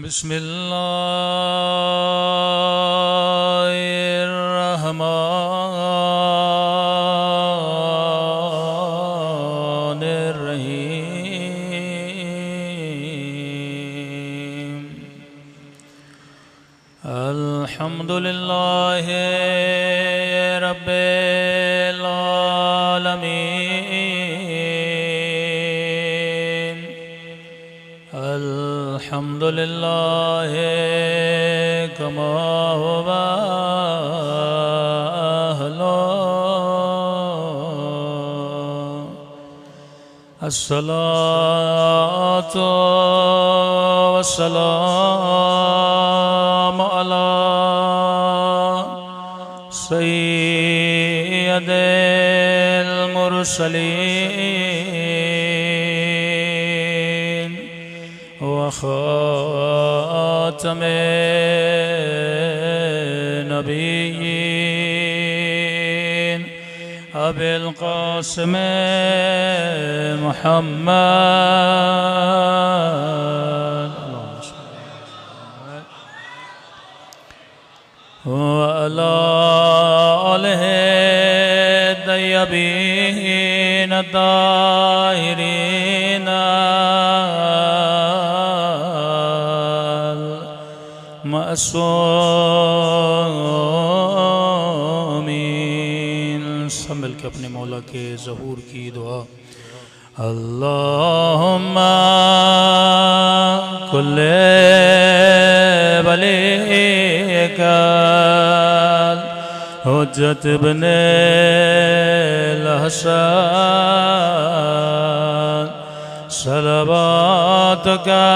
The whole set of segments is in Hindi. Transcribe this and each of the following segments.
बिस्मिल्लाहिर्रहमानिर्रहीम। अल्हम्दुलिल्लाहि रब्बिल आलमीन। अल्हम्दुलिल्लाहि कमा हुवा अहलो। अस्सलातु वस्सलामु अला सय्यदिल मुरसलीन व खातमिन नबिय्यीन अबिल क़ासिम मुहम्मद व अला आलिहि तय्यबीन ताहिरीन मासूमीन। सब मिल के अपने मौला के ज़हूर की दुआ। अल्लाहुम्मा कुल्ले वलीका हुज्जत इब्ने हसन सलवातुका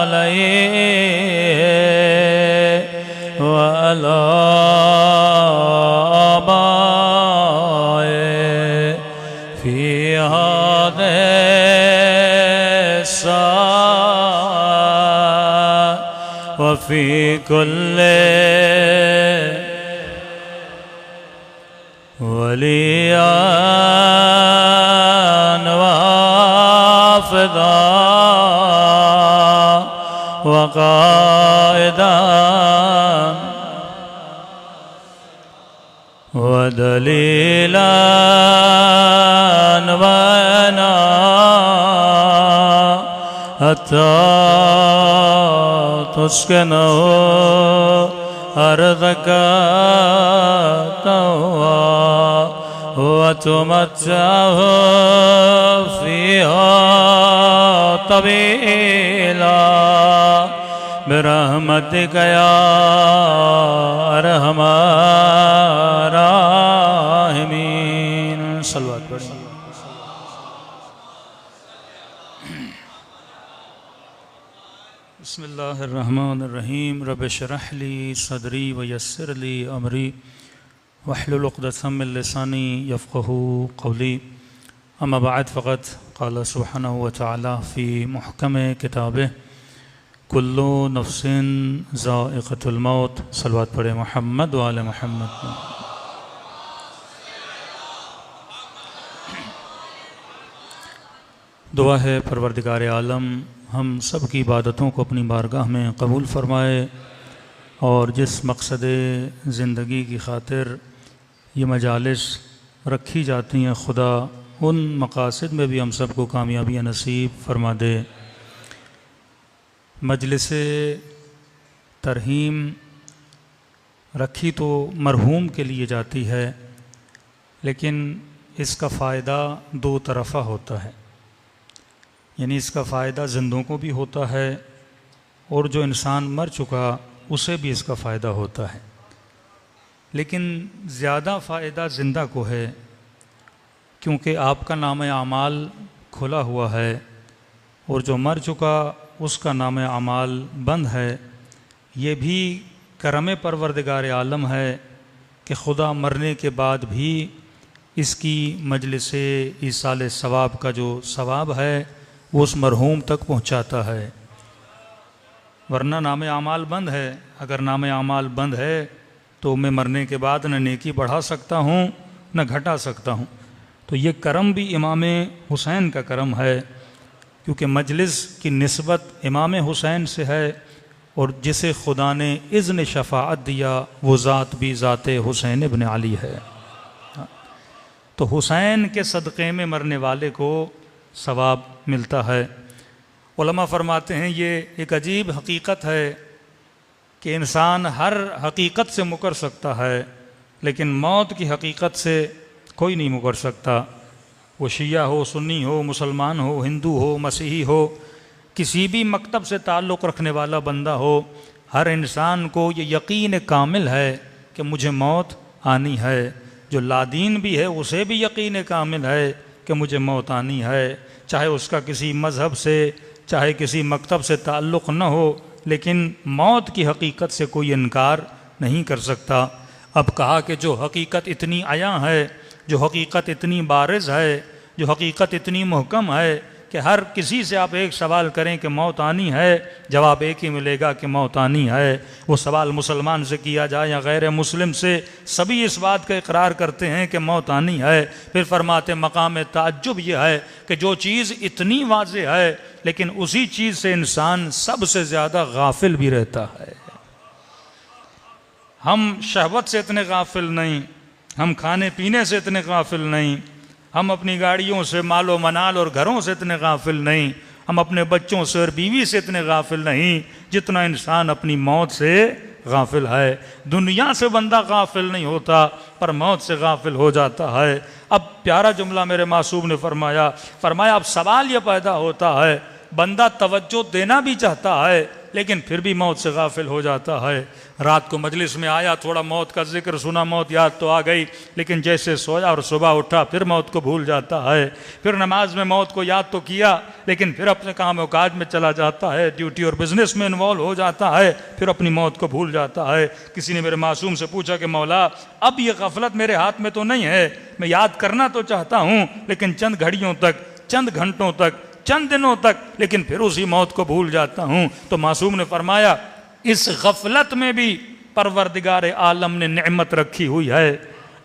अलैहि व अला वफ़ी कुल्ले वलियान वाफ़िदा वक़ाइदान वदलीलान वना हत्ता तुस्किनो अर्ज़का तवा वतुमत्तअहु फ़ीहा तवीला बिरहमतिका या अरहमर राहिमीन। सल्लल्लाहु अलैहि वसल्लम। बिस्मिल्लाहिर्रहमानिर्रहीम। रब्बि इश्रह ली सदरी व यस्सिर ली अमरी वहलुल उक़दतम मिन लिसानी यफ़क़हू क़ौली। अम्मा बअद फ़क़द क़ाल सुब्हानहु व तआला फ़ी मुहकम किताबिह कुल्लु नफ्सिन ज़ाइक़तुल मौत। सल्लल्लाहु पढ़े मुहम्मद व आले मुहम्मद। दुआ है परवरदिगार आलम हम सब की इबादतों को अपनी बारगाह में कबूल फ़रमाए और जिस मकसद ज़िंदगी की खातिर ये मजालिस रखी जाती हैं खुदा उन मकासद में भी हम सब को कामयाबी नसीब फरमा दे। मजलिस तरहीम रखी तो मरहूम के लिए जाती है, लेकिन इसका फ़ायदा दो तरफ़ा होता है, यानी इसका फ़ायदा ज़िंदों को भी होता है और जो इंसान मर चुका उसे भी इसका फ़ायदा होता है। लेकिन ज़्यादा फ़ायदा ज़िंदा को है, क्योंकि आपका नाम आमाल खुला हुआ है और जो मर चुका उसका नाम आमाल बंद है। ये भी करम परवरदिगार आलम है कि खुदा मरने के बाद भी इसकी मजलिस ईसाल सवाब का जो सवाब है वो उस मरहूम तक पहुंचाता है। वरना नाम आमाल बंद है। अगर नाम आमाल बंद है तो मैं मरने के बाद न नेकी बढ़ा सकता हूँ न घटा सकता हूँ। तो ये करम भी इमाम हुसैन का करम है क्योंकि मजलिस की निस्बत इमाम हुसैन से है और जिसे खुदा ने इज़्न शफ़ाअत दिया वो ज़ात भी ज़ात हुसैन इब्न अली है। तो हुसैन के सदक़े में मरने वाले को सवाब मिलता है। उलमा फरमाते हैं ये एक अजीब हकीकत है कि इंसान हर हकीकत से मुकर सकता है लेकिन मौत की हकीकत से कोई नहीं मुकर सकता। वो शिया हो, सुन्नी हो, मुसलमान हो, हिंदू हो, मसीही हो, किसी भी मकतब से ताल्लुक़ रखने वाला बंदा हो, हर इंसान को ये यकीन कामिल है कि मुझे मौत आनी है। जो लादीन भी है उसे भी यकीन कामिल है कि मुझे मौत आनी है, चाहे उसका किसी मज़हब से चाहे किसी मकतब से ताल्लुक़ न हो, लेकिन मौत की हकीकत से कोई इनकार नहीं कर सकता। अब कहा कि जो हकीकत इतनी आया है, जो हकीकत इतनी बारिज़ है, जो हकीकत इतनी मुहकम है कि हर किसी से आप एक सवाल करें कि मौत आनी है, जवाब एक ही मिलेगा कि मौत आनी है। वो सवाल मुसलमान से किया जाए या गैर मुस्लिम से, सभी इस बात का इकरार करते हैं कि मौत आनी है। फिर फरमाते मकाम ताज्जुब यह है कि जो चीज़ इतनी वाज़ेह है लेकिन उसी चीज़ से इंसान सबसे ज़्यादा गाफिल भी रहता है। हम शहवत से इतने गाफिल नहीं, हम खाने पीने से इतने गाफिल नहीं, हम अपनी गाड़ियों से, मालो मनाल और घरों से इतने गाफिल नहीं, हम अपने बच्चों से और बीवी से इतने गाफिल नहीं जितना इंसान अपनी मौत से गाफिल है। दुनिया से बंदा गाफिल नहीं होता पर मौत से गाफिल हो जाता है। अब प्यारा जुमला मेरे मासूम ने फरमाया अब सवाल ये पैदा होता है, बंदा तवज्जो देना भी चाहता है लेकिन फिर भी मौत से गाफिल हो जाता है। रात को मजलिस में आया, थोड़ा मौत का जिक्र सुना, मौत याद तो आ गई, लेकिन जैसे सोया और सुबह उठा फिर मौत को भूल जाता है। फिर नमाज में मौत को याद तो किया लेकिन फिर अपने काम और काज में चला जाता है, ड्यूटी और बिजनेस में इन्वॉल्व हो जाता है, फिर अपनी मौत को भूल जाता है। किसी ने मेरे मासूम से पूछा कि मौला अब ये गफलत मेरे हाथ में तो नहीं है, मैं याद करना तो चाहता हूँ लेकिन चंद घड़ियों तक, चंद घंटों तक, चंद दिनों तक, लेकिन फिर उसी मौत को भूल जाता हूँ। तो मासूम ने फरमाया इस गफलत में भी परवरदिगार आलम ने नेमत रखी हुई है।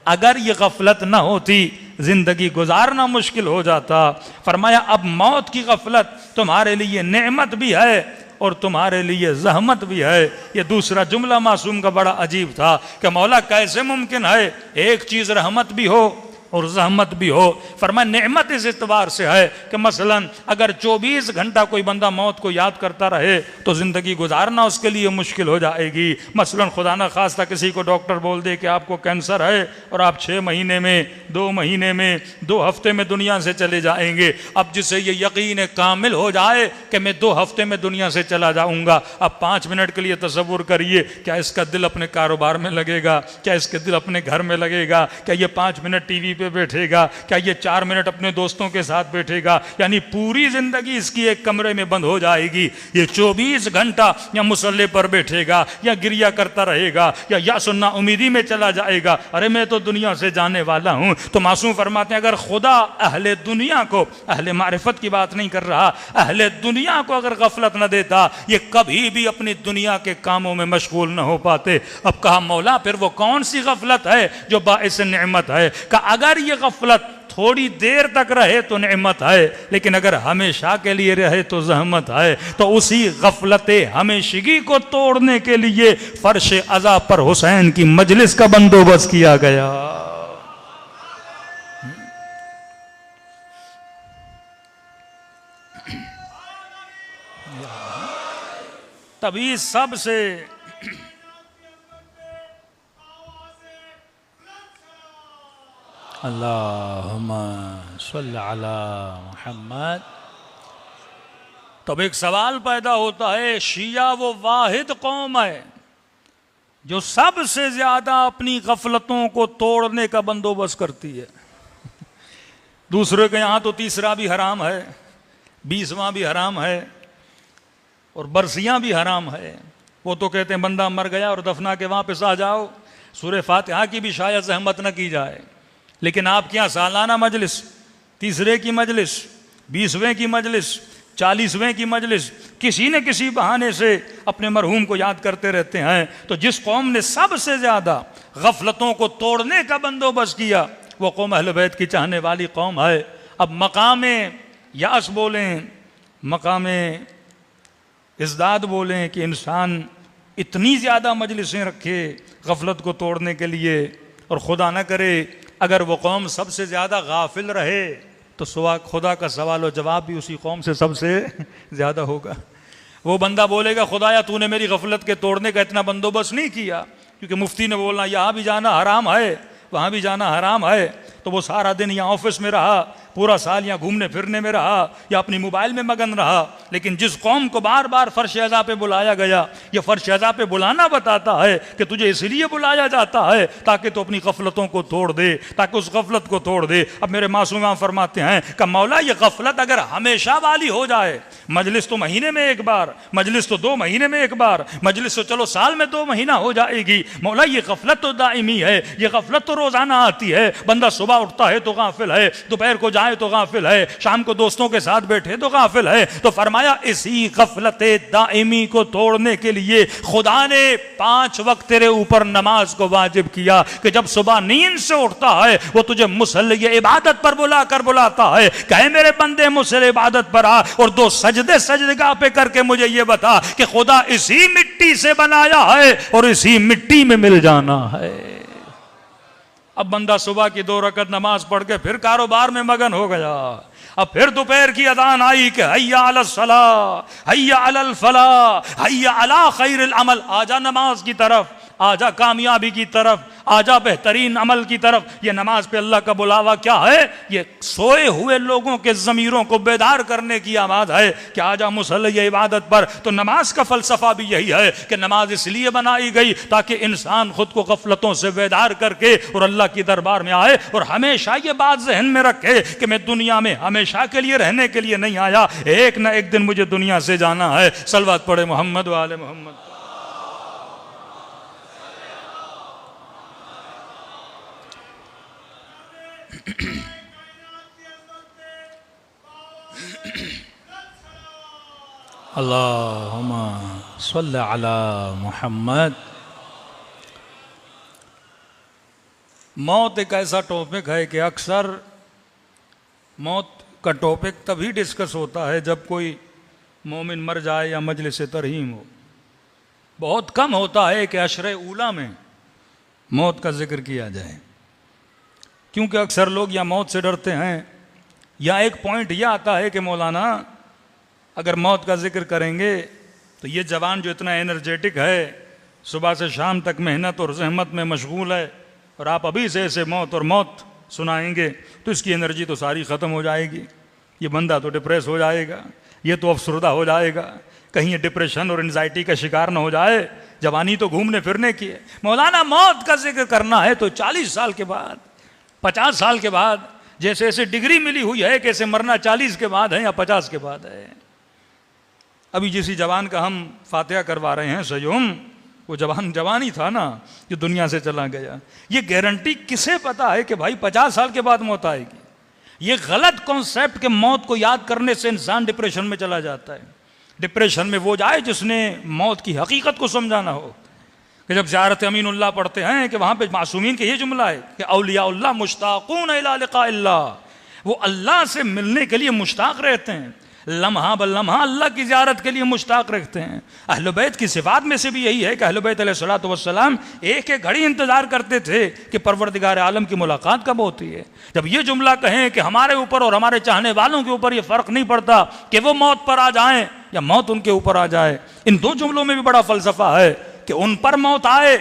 अगर ये गफलत ना होती जिंदगी गुजारना मुश्किल हो जाता। फरमाया अब मौत की गफलत तुम्हारे लिए नेमत भी है और तुम्हारे लिए जहमत भी है। ये दूसरा जुमला मासूम का बड़ा अजीब था कि मौला कैसे मुमकिन है एक चीज़ रहमत भी हो और जहमत भी हो। फरमाया नेमत इस एतबार से है कि मसलन अगर 24 घंटा कोई बंदा मौत को याद करता रहे तो ज़िंदगी गुजारना उसके लिए मुश्किल हो जाएगी। मसलन खुदा न खास्ता किसी को डॉक्टर बोल दे कि आपको कैंसर है और आप 6 महीने में, 2 महीने में, 2 हफ्ते में दुनिया से चले जाएंगे। अब जिसे ये यकीन कामिल हो जाए कि मैं 2 हफ्ते में दुनिया से चला जाऊँगा, अब 5 मिनट के लिए तसव्वुर करिए, क्या इसका दिल अपने कारोबार में लगेगा, क्या इसके दिल अपने घर में लगेगा, क्या ये 5 मिनट टीवी पे बैठेगा, क्या ये 4 मिनट अपने दोस्तों के साथ बैठेगा, यानी पूरी जिंदगी इसकी एक कमरे में बंद हो जाएगी। ये 24 घंटा या मुसल्ले पर बैठेगा या गिरिया करता रहेगा या सुन्ना उम्मीदी में चला जाएगा, अरे मैं तो दुनिया से जाने वाला हूं। तो मासूम फरमाते हैं अगर खुदा अहले दुनिया को, अहले मारिफत की बात नहीं कर रहा, अहले दुनिया को अगर गफलत न देता ये कभी भी अपनी दुनिया के कामों में मशगूल न हो पाते। अब कहा मौला फिर वो कौन सी गफलत है जो बाइस नेमत है? कहा अगर ये गफलत थोड़ी देर तक रहे तो नेमत है, लेकिन अगर हमेशा के लिए रहे तो जहमत है। तो उसी गफलते हमेशगी को तोड़ने के लिए फर्श अज़ा पर हुसैन की मजलिस का बंदोबस्त किया गया। तभी सबसे अल्लाहुम्मा सल्ली अला मुहम्मद। तब एक सवाल पैदा होता है, शिया वो वाहिद कौम है जो सबसे ज्यादा अपनी गफलतों को तोड़ने का बंदोबस्त करती है। दूसरे के यहाँ तो तीसरा भी हराम है, 20वां भी हराम है और बरसियां भी हराम है। वो तो कहते हैं बंदा मर गया और दफना के वापस आ जाओ। सूरह फातिहा की भी शायद सहमत न की जाए, लेकिन आपके यहाँ सालाना मजलिस, तीसरे की मजलिस, 20वें की मजलिस, 40वें की मजलिस, किसी न किसी बहाने से अपने मरहूम को याद करते रहते हैं। तो जिस कौम ने सबसे ज्यादा गफलतों को तोड़ने का बंदोबस्त किया वो कौम अहले बैत की चाहने वाली कौम है। अब मकामे यास बोलें, मकामे इज़्दाद बोलें कि इंसान इतनी ज़्यादा मजलिसें रखे गफलत को तोड़ने के लिए, और खुदा न करे अगर वो कौम सबसे ज़्यादा गाफिल रहे तो खुदा का सवाल और जवाब भी उसी कौम से सबसे ज़्यादा होगा। वो बंदा बोलेगा खुदाया तूने मेरी गफलत के तोड़ने का इतना बंदोबस्त नहीं किया, क्योंकि मुफ्ती ने बोलना यहाँ भी जाना हराम है वहाँ भी जाना हराम है, तो वो सारा दिन यहाँ ऑफिस में रहा, पूरा साल यहाँ घूमने फिरने में रहा या अपनी मोबाइल में मगन रहा। लेकिन जिस कौम को बार बार फर्श अज़ा पे बुलाया गया, ये फर्श अज़ा पे बुलाना बताता है कि तुझे इसलिए बुलाया जाता है ताकि तू अपनी गफलतों को तोड़ दे, ताकि उस गफलत को तोड़ दे। अब मेरे मासूम फरमाते हैं कि मौला ये गफलत अगर हमेशा वाली हो जाए, मजलिस तो महीने में एक बार, मजलिस तो 2 महीने में एक बार, मजलिस तो चलो साल में 2 महीना हो जाएगी, मौला ये गफलत तो दाइमी है, ये गफलत तो रोजाना आती है। बंदा सुबह उठता है तो गाफिल है, दोपहर को जाए तो गाफिल है, शाम को दोस्तों के साथ बैठे तो गाफिल है। तो फरमाया इसी गफलत दाइमी को तोड़ने के लिए खुदा ने 5 वक्त तेरे ऊपर नमाज को वाजिब किया कि जब सुबह नींद से उठता है वो तुझे मुसल्ले इबादत पर बुलाता है, कहे मेरे बंदे मुसल्ले इबादत पर आ और 2 सजदगाह पे करके मुझे ये बता कि खुदा इसी मिट्टी से बनाया है और इसी मिट्टी में मिल जाना है। अब बंदा सुबह की 2 रकत नमाज पढ़ के फिर कारोबार में मगन हो गया। अब फिर दोपहर की अदान आई कि हैया अलल सलाह, हैया अलल फलाह, हैया अला खैरिल अमल, आजा नमाज की तरफ, आजा कामयाबी की तरफ, आजा बेहतरीन अमल की तरफ। ये नमाज पे अल्लाह का बुलावा क्या है? ये सोए हुए लोगों के ज़मीरों को बेदार करने की आवाज़ है कि आजा मुसल्ले इबादत पर। तो नमाज का फ़लसफ़ा भी यही है कि नमाज इसलिए बनाई गई ताकि इंसान खुद को गफलतों से बेदार करके और अल्लाह की दरबार में आए। और हमेशा ये बात जहन में रखे कि मैं दुनिया में हमेशा के लिए रहने के लिए नहीं आया, एक ना एक दिन मुझे दुनिया से जाना है। सलवात पढ़े मोहम्मद व आले मोहम्मद। अल्लाहुम्मा सल्ली अला मुहम्मद। मौत एक ऐसा टॉपिक है कि अक्सर मौत का टॉपिक तभी डिस्कस होता है जब कोई मोमिन मर जाए या मजलिस तरहीम हो। बहुत कम होता है कि अशरे ऊला में मौत का जिक्र किया जाए, क्योंकि अक्सर लोग या मौत से डरते हैं या एक पॉइंट यह आता है कि मौलाना अगर मौत का जिक्र करेंगे तो ये जवान जो इतना एनर्जेटिक है, सुबह से शाम तक मेहनत और जहमत में मशगूल है, और आप अभी से ऐसे मौत और मौत सुनाएंगे तो इसकी एनर्जी तो सारी ख़त्म हो जाएगी। ये बंदा तो डिप्रेस हो जाएगा, ये तो अफसरदा हो जाएगा, कहीं ये डिप्रेशन और एंजाइटी का शिकार न हो जाए। जवानी तो घूमने फिरने की है। मौलाना मौत का जिक्र करना है तो 40 साल के बाद, 50 साल के बाद, जैसे ऐसे डिग्री मिली हुई है कैसे मरना 40 के बाद है या 50 के बाद है। अभी जिसी जवान का हम फातिहा करवा रहे हैं सयूम, वो जवान ही था ना जो दुनिया से चला गया। ये गारंटी किसे पता है कि भाई 50 साल के बाद मौत आएगी? ये गलत कॉन्सेप्ट के मौत को याद करने से इंसान डिप्रेशन में चला जाता है। डिप्रेशन में वो जाए जिसने मौत की हकीकत को समझाना हो। कि जब ज़ियारत अमीनुल्लाह पढ़ते हैं कि वहाँ पे मासूमीन के ये जुमला है कि औलियाउल्लाह मुश्ताक़ून इला लिक़ाइल्लाह, वो अल्लाह से मिलने के लिए मुश्ताक रहते हैं, लम्हा ब लम्हा अल्लाह की ज़ियारत के लिए मुश्ताक रखते हैं। अहले बैत की सिफ़ात में से भी यही है कि अहले बैत अलैहिस्सलातु वस्सलाम एक एक घड़ी इंतज़ार करते थे कि परवरदिगार आलम की मुलाकात कब होती है। जब ये जुमला कहें कि हमारे ऊपर और हमारे चाहने वालों के ऊपर ये फ़र्क नहीं पड़ता कि वो मौत पर आ जाएं या मौत उनके ऊपर आ जाए, इन 2 जुमलों में भी बड़ा फ़लसफ़ा है कि उन पर मौत आए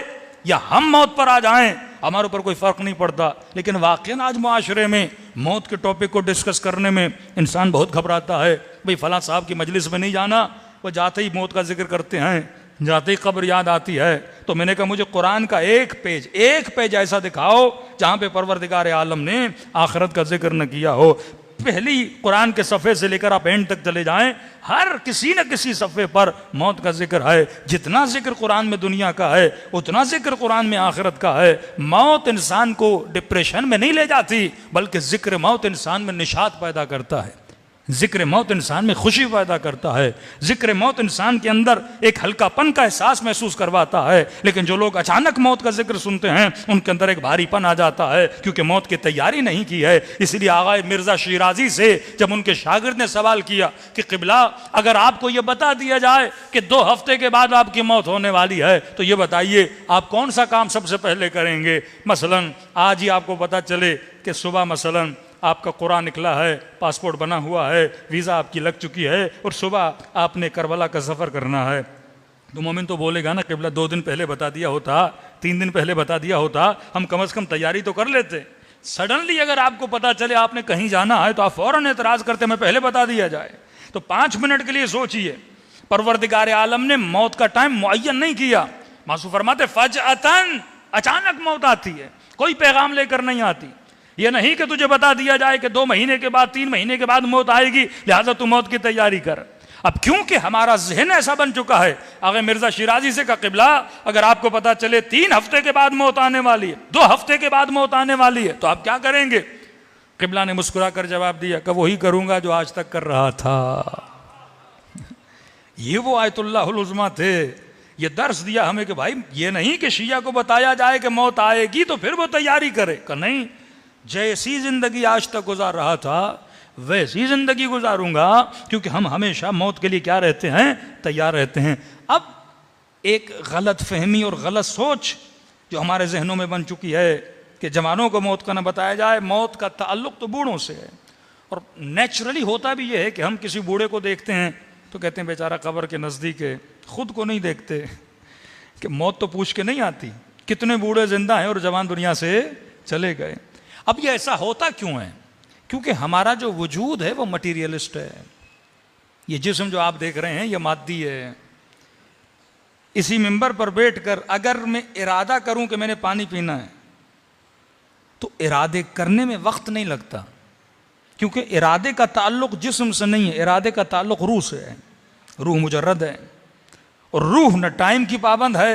या हम मौत पर आ जाएं, हमारे ऊपर कोई फ़र्क नहीं पड़ता। लेकिन वाक़ई आज मुआशरे में मौत के टॉपिक को डिस्कस करने में इंसान बहुत घबराता है। भाई फ़लाँ साहब की मजलिस में नहीं जाना, वो जाते ही मौत का जिक्र करते हैं, जाते ही कब्र याद आती है। तो मैंने कहा मुझे कुरान का एक पेज ऐसा दिखाओ जहाँ पे परवरदिगार आलम ने आखिरत का जिक्र न किया हो। पहली कुरान के सफ़े से लेकर आप एंड तक चले जाएं, हर किसी न किसी सफ़े पर मौत का जिक्र है। जितना जिक्र कुरान में दुनिया का है उतना जिक्र कुरान में आखिरत का है। मौत इंसान को डिप्रेशन में नहीं ले जाती, बल्कि जिक्र मौत इंसान में निशात पैदा करता है। ज़िक्र मौत इंसान में खुशी पैदा करता है, ज़िक्र मौत इंसान के अंदर एक हल्कापन का एहसास महसूस करवाता है। लेकिन जो लोग अचानक मौत का जिक्र सुनते हैं उनके अंदर एक भारीपन आ जाता है, क्योंकि मौत की तैयारी नहीं की है। इसलिए आगा मिर्ज़ा शिराजी से जब उनके शागिर्द ने सवाल किया कि क़िबला, अगर आपको ये बता दिया जाए कि 2 हफ्ते के बाद आपकी मौत होने वाली है, तो ये बताइए आप कौन सा काम सबसे पहले करेंगे? मसलन आज ही आपको पता चले कि सुबह मसलन आपका कुरान निकला है, पासपोर्ट बना हुआ है, वीज़ा आपकी लग चुकी है और सुबह आपने करबला का सफ़र करना है, तो मोमिन तो बोलेगा ना, क़िबला 2 दिन पहले बता दिया होता, 3 दिन पहले बता दिया होता, हम कम से कम तैयारी तो कर लेते। सडनली अगर आपको पता चले आपने कहीं जाना है तो आप फ़ौरन एतराज़ करते मैं पहले बता दिया जाए। तो 5 मिनट के लिए सोचिए, परवरदिगार आलम ने मौत का टाइम मुअय्यन नहीं किया। मासूम फरमाते फजअतन, अचानक मौत आती है, कोई पैगाम लेकर नहीं आती। ये नहीं कि तुझे बता दिया जाए कि 2 महीने के बाद 3 महीने के बाद मौत आएगी, लिहाजा तू मौत की तैयारी कर। अब क्योंकि हमारा जहन ऐसा बन चुका है, आगे मिर्ज़ा शिराजी से का क़िबला, अगर आपको पता चले 3 हफ्ते के बाद मौत आने वाली है, 2 हफ्ते के बाद मौत आने वाली है, तो आप क्या करेंगे? क़िबला ने मुस्कुरा कर जवाब दिया कि वही करूंगा जो आज तक कर रहा था। ये वो आयतुल्लाहुल उज़्मा थे। ये दर्स दिया हमें कि भाई ये नहीं कि शिया को बताया जाए कि मौत आएगी तो फिर वो तैयारी करे, कि नहीं, जैसी जिंदगी आज तक गुजार रहा था वैसी जिंदगी गुजारूंगा, क्योंकि हम हमेशा मौत के लिए क्या रहते हैं? तैयार रहते हैं। अब एक गलत फहमी और गलत सोच जो हमारे जहनों में बन चुकी है कि जवानों को मौत का न बताया जाए, मौत का ताल्लुक तो बूढ़ों से है। और नेचुरली होता भी ये है कि हम किसी बूढ़े को देखते हैं तो कहते हैं बेचारा कब्र के नज़दीक है, खुद को नहीं देखते कि मौत तो पूछ के नहीं आती। कितने बूढ़े जिंदा हैं और जवान दुनिया से चले गए। अब ये ऐसा होता क्यों है? क्योंकि हमारा जो वजूद है वो मटीरियलिस्ट है। ये जिस्म जो आप देख रहे हैं ये मादी है। इसी मिंबर पर बैठकर अगर मैं इरादा करूं कि मैंने पानी पीना है तो इरादे करने में वक्त नहीं लगता, क्योंकि इरादे का ताल्लुक जिस्म से नहीं है, इरादे का ताल्लुक रूह से है। रूह मुजर्रद है और रूह न टाइम की पाबंद है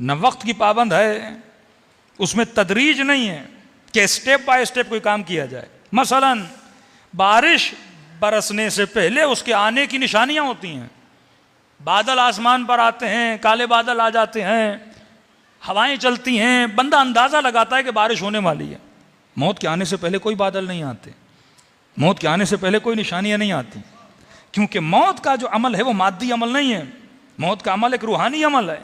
न वक्त की पाबंद है। उसमें तदरीज नहीं है कि स्टेप बाय स्टेप कोई काम किया जाए। मसलन बारिश बरसने से पहले उसके आने की निशानियां होती हैं। बादल आसमान पर आते हैं, काले बादल आ जाते हैं, हवाएं चलती हैं, बंदा अंदाज़ा लगाता है कि बारिश होने वाली है। मौत के आने से पहले कोई बादल नहीं आते, मौत के आने से पहले कोई निशानियां नहीं आती, क्योंकि मौत का जो अमल है वो मादी अमल नहीं है। मौत का अमल एक रूहानी अमल है।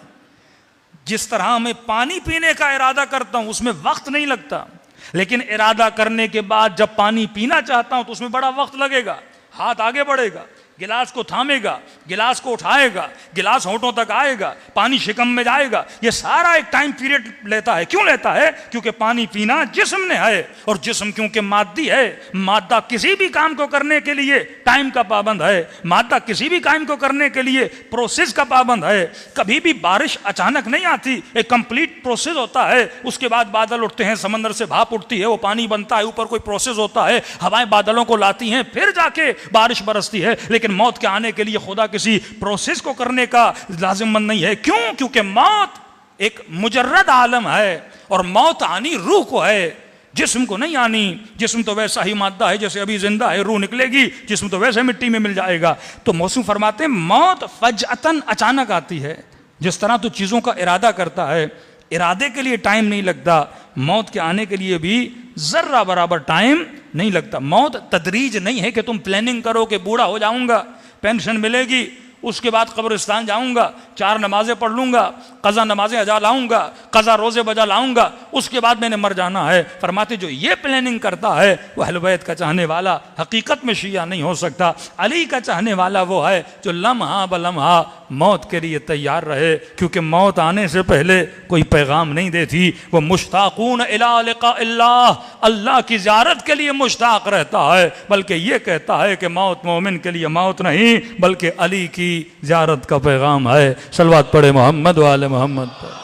जिस तरह मैं पानी पीने का इरादा करता हूं उसमें वक्त नहीं लगता, लेकिन इरादा करने के बाद जब पानी पीना चाहता हूं तो उसमें बड़ा वक्त लगेगा। हाथ आगे बढ़ेगा, गिलास को थामेगा, गिलास को उठाएगा, गिलास होंठों तक आएगा, पानी शिकम में जाएगा। ये सारा एक टाइम पीरियड लेता है। क्यों लेता है? क्योंकि पानी पीना जिस्म ने है, और जिस्म क्योंकि मादी है, मादा किसी भी काम को करने के लिए टाइम का पाबंद है, मादा किसी भी काम को करने के लिए प्रोसेस का पाबंद है। कभी भी बारिश अचानक नहीं आती, एक कंप्लीट प्रोसेस होता है। उसके बाद बादल उठते हैं, समंदर से भाप उठती है, वो पानी बनता है, ऊपर कोई प्रोसेस होता है, हवाएं बादलों को लाती हैं, फिर जाके बारिश बरसती है। लेकिन मौत के आने के लिए खुदा किसी प्रोसेस को करने का लाजिमंद नहीं है। क्यों? क्योंकि मौत एक मुजर्रद आलम है और मौत आनी रूह को है, जिस्म को नहीं आनी। जिस्म तो वैसा ही मादा है जैसे अभी जिंदा है, रूह निकलेगी, जिस्म तो वैसे मिट्टी में मिल जाएगा। तो मौसूम फरमाते हैं मौत फजअतन अचानक आती है। जिस तरह तो चीज़ों का इरादा करता है, इरादे के लिए टाइम नहीं लगता, मौत के आने के लिए भी जर्रा बराबर टाइम नहीं लगता। मौत तदरीज नहीं है कि तुम प्लानिंग करो कि बूढ़ा हो जाऊंगा, पेंशन मिलेगी, उसके बाद कब्रिस्तान जाऊंगा, 4 नमाजें पढ़ लूंगा, कज़ा नमाजें अजा लाऊंगा, कज़ा रोज़े बजा लाऊंगा, उसके बाद मैंने मर जाना है। फरमाते जो ये प्लानिंग करता है वो अहले बैत का चाहने वाला हकीकत में शिया नहीं हो सकता। अली का चाहने वाला वो है जो लम्हा ब लम्हा मौत के लिए तैयार रहे, क्योंकि मौत आने से पहले कोई पैगाम नहीं देती। वो मुश्ताकून इला लिक़ाइल्लाह, अल्लाह की ज़ियारत के लिए मुश्ताक रहता है, बल्कि ये कहता है कि मौत मोमिन के लिए मौत नहीं बल्कि अली की ज़ियारत का पैगाम है। सलवात पढ़े मोहम्मद वाले मोहम्मद पर।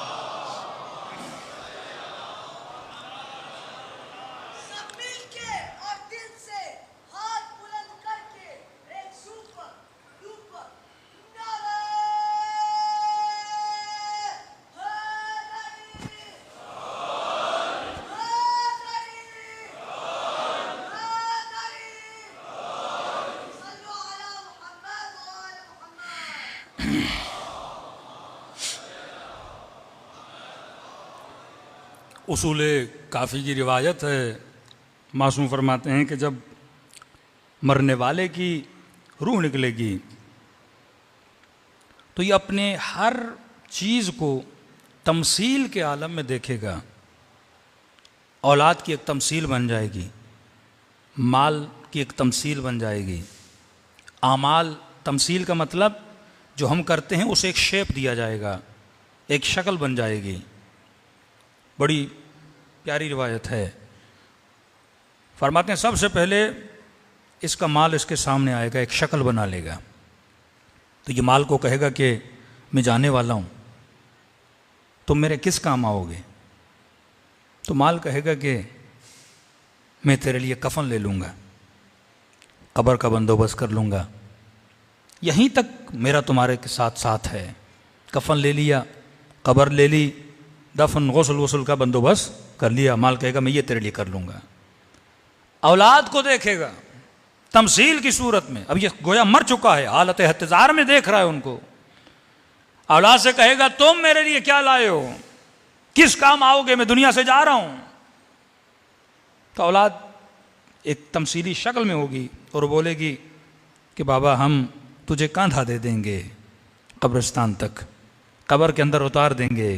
उसूल काफ़ी की रिवायत है, मासूम फरमाते हैं कि जब मरने वाले की रूह निकलेगी तो ये अपने हर चीज़ को तमसील के आलम में देखेगा। औलाद की एक तमसील बन जाएगी, माल की एक तमसील बन जाएगी। आमाल, तमसील का मतलब जो हम करते हैं उसे एक शेप दिया जाएगा, एक शक्ल बन जाएगी। बड़ी प्यारी रिवायत है। फरमाते हैं सबसे पहले इसका माल इसके सामने आएगा, एक शक्ल बना लेगा। तो ये माल को कहेगा कि मैं जाने वाला हूँ, तुम मेरे किस काम आओगे? तो माल कहेगा कि मैं तेरे लिए कफन ले लूँगा, कब्र का बंदोबस्त कर लूँगा, यहीं तक मेरा तुम्हारे के साथ साथ है। कफन ले लिया, कब्र ले ली, दफन गौसल वसल का बंदोबस्त कर लिया। माल कहेगा मैं ये तेरे लिए कर लूँगा। औलाद को देखेगा तमसील की सूरत में, अब ये गोया मर चुका है, हालत हत्जार में देख रहा है उनको। औलाद से कहेगा तुम मेरे लिए क्या लाए हो, किस काम आओगे, मैं दुनिया से जा रहा हूं। तो औलाद एक तमसीली शक्ल में होगी और बोलेगी कि बाबा हम तुझे कांधा दे देंगे कब्रिस्तान तक, कब्र के अंदर उतार देंगे,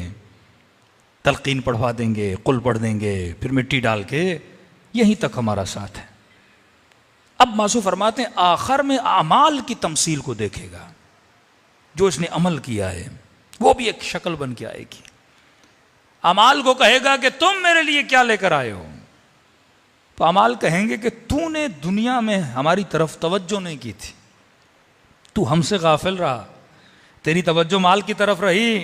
तलकीन पढ़वा देंगे, कुल पढ़ देंगे, फिर मिट्टी डाल के यहीं तक हमारा साथ है। अब मासू फरमाते हैं आखिर में अमाल की तमसील को देखेगा, जो इसने अमल किया है वो भी एक शक्ल बन के आएगी। अमाल को कहेगा कि तुम मेरे लिए क्या लेकर आए हो? तो अमाल कहेंगे कि तूने दुनिया में हमारी तरफ तवज्जो नहीं की थी, तू हमसे गाफिल रहा, तेरी तवज्जो माल की तरफ रही,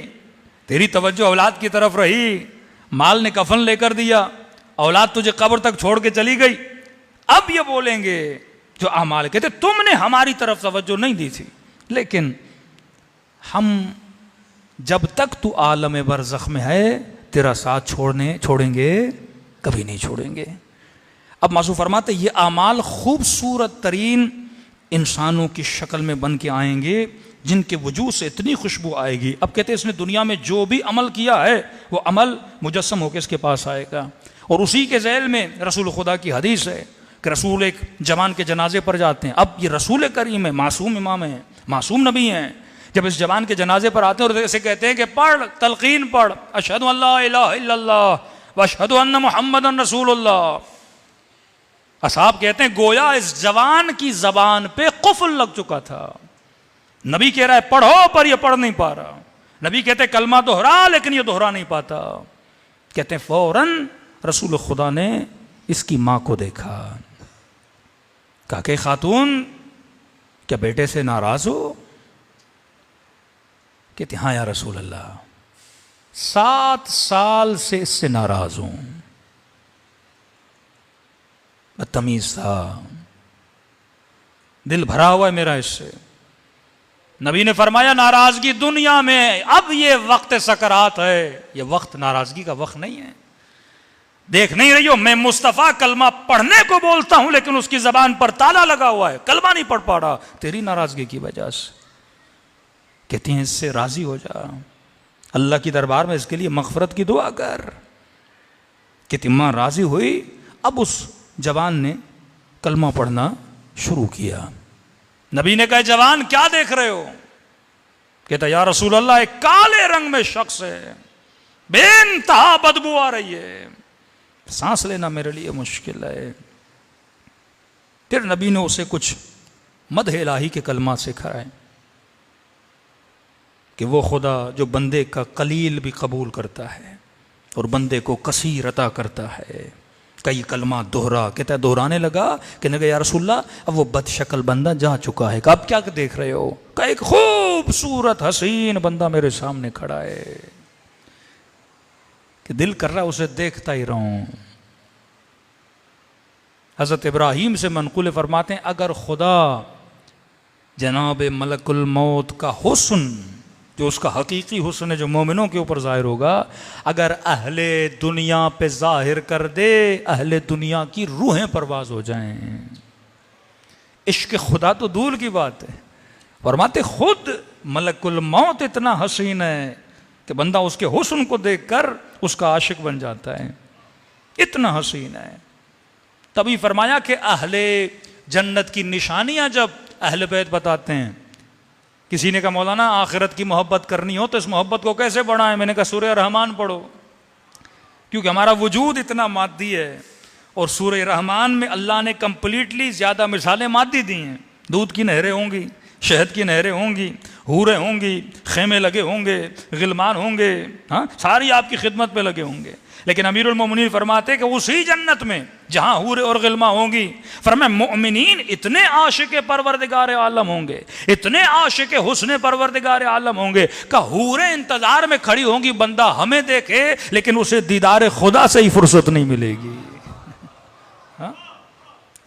तेरी तवज्जो औलाद की तरफ रही। माल ने कफन लेकर दिया, औलाद तुझे कब्र तक छोड़ के चली गई। अब ये बोलेंगे जो अमाल कहते तुमने हमारी तरफ तवज्जो नहीं दी थी, लेकिन हम जब तक तू आलम बरज़ख में है तेरा साथ छोड़ेंगे कभी नहीं छोड़ेंगे। अब मासू फरमाते ये अमाल खूबसूरत तरीन इंसानों की शक्ल में बन के आएंगे जिनके वजूद से इतनी खुशबू आएगी। अब कहते हैं इसने दुनिया में जो भी अमल किया है वो अमल मुजस्सम होकर इसके पास आएगा। और उसी के ज़ैल में रसूल खुदा की हदीस है कि रसूल एक जवान के जनाजे पर जाते हैं। अब ये रसूल करीम है, मासूम इमाम है, मासूम नबी हैं। जब इस जवान के जनाजे पर आते हैं और ऐसे कहते हैं कि पढ़, तलकीन पढ़, अशहदु अल्ला इलाहा इल्लल्लाह व अशहदु अन्ना मुहम्मदन रसूलुल्लाह। असहाब कहते हैं गोया इस जवान की जबान पे कुफ्र लग चुका था। नबी कह रहा है पढ़ो, पर यह पढ़ नहीं पा रहा। नबी कहते कलमा दोहरा, लेकिन यह दोहरा नहीं पाता। कहते हैं फौरन रसूल खुदा ने इसकी मां को देखा, कहा कि खातून क्या बेटे से नाराज हो? कहते हाँ या रसूल अल्लाह, 7 साल से इससे नाराज हूं, बदतमीज था, दिल भरा हुआ है मेरा इससे। नबी ने फरमाया नाराजगी दुनिया में अब ये वक्त सकरात है, ये वक्त नाराजगी का वक्त नहीं है। देख नहीं रही हो मैं मुस्तफ़ा कलमा पढ़ने को बोलता हूं लेकिन उसकी जबान पर ताला लगा हुआ है, कलमा नहीं पढ़ पा रहा तेरी नाराजगी की वजह से। कहती हैं इससे राजी हो जा, अल्लाह की दरबार में इसके लिए मगफरत की दुआ कर। कहती मां राजी हुई। अब उस जवान ने कलमा पढ़ना शुरू किया। नबी ने कहा जवान क्या देख रहे हो? कहता या रसूल अल्लाह एक काले रंग में शख्स है, बेइंतहा बदबू आ रही है, सांस लेना मेरे लिए मुश्किल है। फिर नबी ने उसे कुछ मदह इलाही के कलमा सिखाए कि वो खुदा जो बंदे का कलील भी कबूल करता है और बंदे को कसीर अता करता है। कई कलमा दोहरा। कहता है दोहराने लगा, कहने लगा या रसूलल्लाह अब वो बदशक्ल बंदा जा चुका है। अब क्या देख रहे हो? का एक खूबसूरत हसीन बंदा मेरे सामने खड़ा है कि दिल कर रहा है उसे देखता ही रहूं। हजरत इब्राहीम से मनकुल फरमाते हैं अगर खुदा जनाब मलकुल मौत का हुस्न, जो उसका हकीकी हुस्न है जो मोमिनों के ऊपर जाहिर होगा, अगर अहले दुनिया पे जाहिर कर दे, अहले दुनिया की रूहें परवाज हो जाएं। इश्क खुदा तो दूर की बात है, फरमाते खुद मलकुल मौत इतना हसीन है कि बंदा उसके हुस्न को देखकर उसका आशिक बन जाता है, इतना हसीन है। तभी फरमाया कि अहले जन्नत की निशानियां जब अहले बैत बताते हैं, किसी ने कहा मौलाना आखिरत की मोहब्बत करनी हो तो इस मोहब्बत को कैसे बढ़ाएं? मैंने कहा सूरह रहमान पढ़ो, क्योंकि हमारा वजूद इतना मादी है और सूरह रहमान में अल्लाह ने कंप्लीटली ज़्यादा मिसालें मादी दी हैं। दूध की नहरें होंगी, शहद की नहरें होंगी, हूरें होंगी, खेमे लगे होंगे, गिलमान होंगे, हाँ सारी आपकी खिदमत पे लगे होंगे। लेकिन अमीरुल मोमिनीन फरमाते कि उसी जन्नत में जहां हूरें और गिलमा होंगी, फरमाए मोमिनीन इतने आशिक परवरदिगार आलम होंगे, इतने आशिक हुस्न परवरदिगार आलम होंगे का हूरें इंतजार में खड़ी होंगी, बंदा हमें देखे लेकिन उसे दीदार खुदा से ही फुर्सत नहीं मिलेगी। हाँ?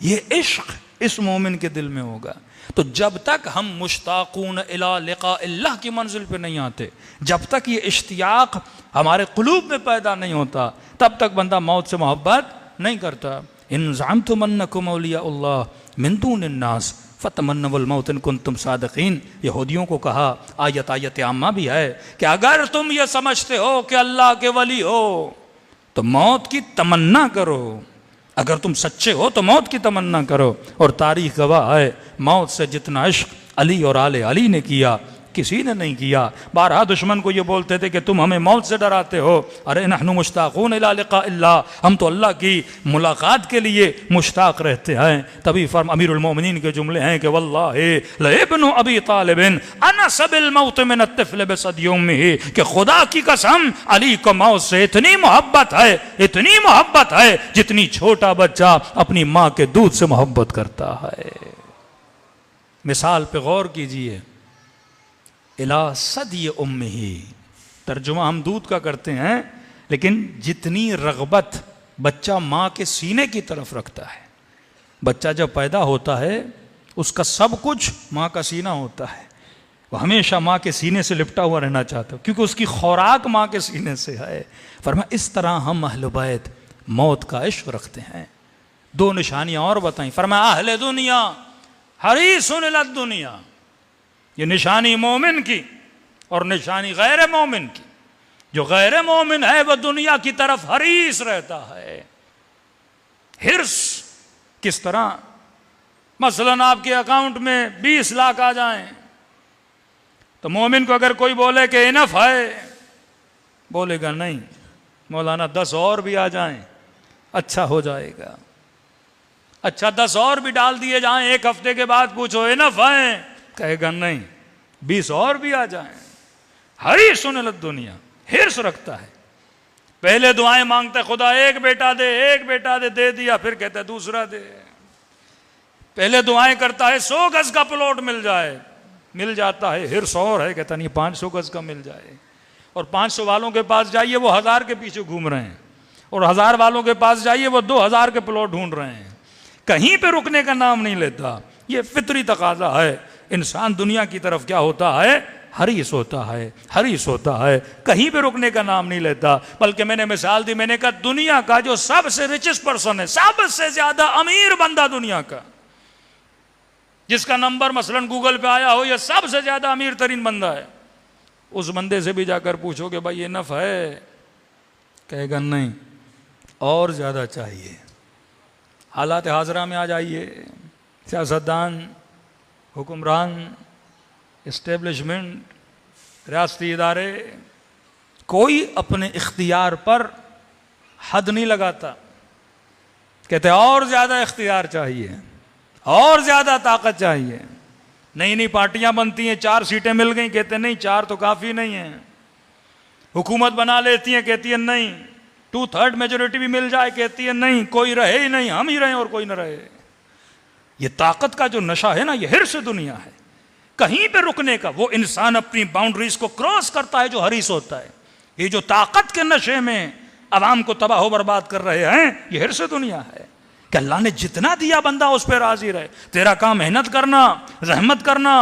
ये इश्क इस मोमिन के दिल में होगा। तो जब तक हम मुश्ताकून इला लिका अल्लाह की मंजिल पे नहीं आते, जब तक ये इश्तियाक हमारे कुलूब में पैदा नहीं होता, तब तक बंदा मौत से मोहब्बत नहीं करता। इन ज़अमतुम अन्नकुम औलियाउल्लाह मिन दूनिन्नास फतमन्नवुल मौत इन कुंतुम सादिकीन। यहूदियों को कहा, आयत आम्मा भी है कि अगर तुम ये समझते हो कि अल्लाह के वली हो तो मौत की तमन्ना करो, अगर तुम सच्चे हो तो मौत की तमन्ना करो। और तारीख गवाह है, मौत से जितना इश्क अली और आले अली ने किया किसी ने नहीं किया। बारहा दुश्मन को ये बोलते थे कि तुम हमें मौत से डराते हो, अरे नहनु मुश्ताकून इला लिका अल्लाह, हम तो अल्लाह की मुलाकात के लिए मुश्ताक रहते हैं। तभी फर्म अमीरुल मोमिनीन के जुमले हैं कि वल्लाहि लइब्नु अबी तालिबिन अनस बिल मौत मिन अत्तिफ्ल बिसदियुम्मिही, कि खुदा की कसम अली को मौत से इतनी मोहब्बत है, इतनी मोहब्बत है जितनी छोटा बच्चा अपनी माँ के दूध से मोहब्बत करता है। मिसाल पे गौर कीजिए, इला सदी उम्मिही, तर्जुमा हम दूध का करते हैं, लेकिन जितनी रग़बत बच्चा माँ के सीने की तरफ रखता है, बच्चा जब पैदा होता है उसका सब कुछ माँ का सीना होता है, वो हमेशा माँ के सीने से लिपटा हुआ रहना चाहता है क्योंकि उसकी खुराक माँ के सीने से है। फरमाया इस तरह हम अहले बैत मौत का इश्क रखते हैं। दो निशानियाँ और बताई, फरमाया अहले दुनिया हरीसुन इला दुनिया, ये निशानी मोमिन की और निशानी गैर मोमिन की। जो गैर मोमिन है वह दुनिया की तरफ हरीस रहता है। हिर्स किस तरह? मसलन आपके अकाउंट में 20 लाख आ जाएं तो मोमिन को अगर कोई बोले कि इनफ है, बोलेगा नहीं मौलाना 10 और भी आ जाएं अच्छा हो जाएगा। अच्छा 10 और भी डाल दिए जाएं, एक हफ्ते के बाद पूछो इनफ है, कहेगा नहीं 20 और भी आ जाएं। हरीसुन इला दुनिया, हिर्स रखता है। पहले दुआएं मांगता है, खुदा एक बेटा दे, एक बेटा दे दिया, फिर कहता है दूसरा दे। पहले दुआएं करता है 100 गज का प्लॉट मिल जाए, मिल जाता है, हिर्स और है, कहता नहीं 500 गज का मिल जाए। और 500 वालों के पास जाइए वो 1000 के पीछे घूम रहे हैं, और 1000 वालों के पास जाइए वो 2000 के प्लॉट ढूंढ रहे हैं। कहीं पे रुकने का नाम नहीं लेता। ये फितरी तकाजा है। इंसान दुनिया की तरफ क्या होता है? हरीस होता है, हरीस होता है, कहीं पे रुकने का नाम नहीं लेता। बल्कि मैंने मिसाल दी, मैंने कहा दुनिया का जो सबसे रिचेस्ट पर्सन है, सबसे ज्यादा अमीर बंदा दुनिया का, जिसका नंबर मसलन गूगल पे आया हो, यह सबसे ज्यादा अमीर तरीन बंदा है, उस बंदे से भी जाकर पूछोगे भाई ये नफ है, कहेगा नहीं और ज्यादा चाहिए। हालात हाजरा में आ जाइए, सियासतदान, हुक्मरान, इस्टेब्लिशमेंट, रियासती इदारे, कोई अपने इख्तियार पर हद नहीं लगाता। कहते और ज़्यादा इख्तियार चाहिए, और ज़्यादा ताकत चाहिए। नई नई पार्टियां बनती हैं, 4 सीटें मिल गई, कहते नहीं 4 तो काफ़ी नहीं है। हुकूमत बना लेती हैं, कहती है नहीं 2/3 मेजोरिटी भी मिल जाए, कहती है नहीं कोई रहे ही नहीं, हम ही रहें और कोई न रहे। ये ताकत का जो नशा है ना, ये हिर्स दुनिया है। कहीं पे रुकने का, वो इंसान अपनी बाउंड्रीज को क्रॉस करता है जो हरीस होता है। ये जो ताकत के नशे में अवाम को तबाह बर्बाद कर रहे हैं, ये हिर्स दुनिया है कि अल्लाह ने जितना दिया बंदा उस पर राजी रहे। तेरा काम मेहनत करना, रहमत करना,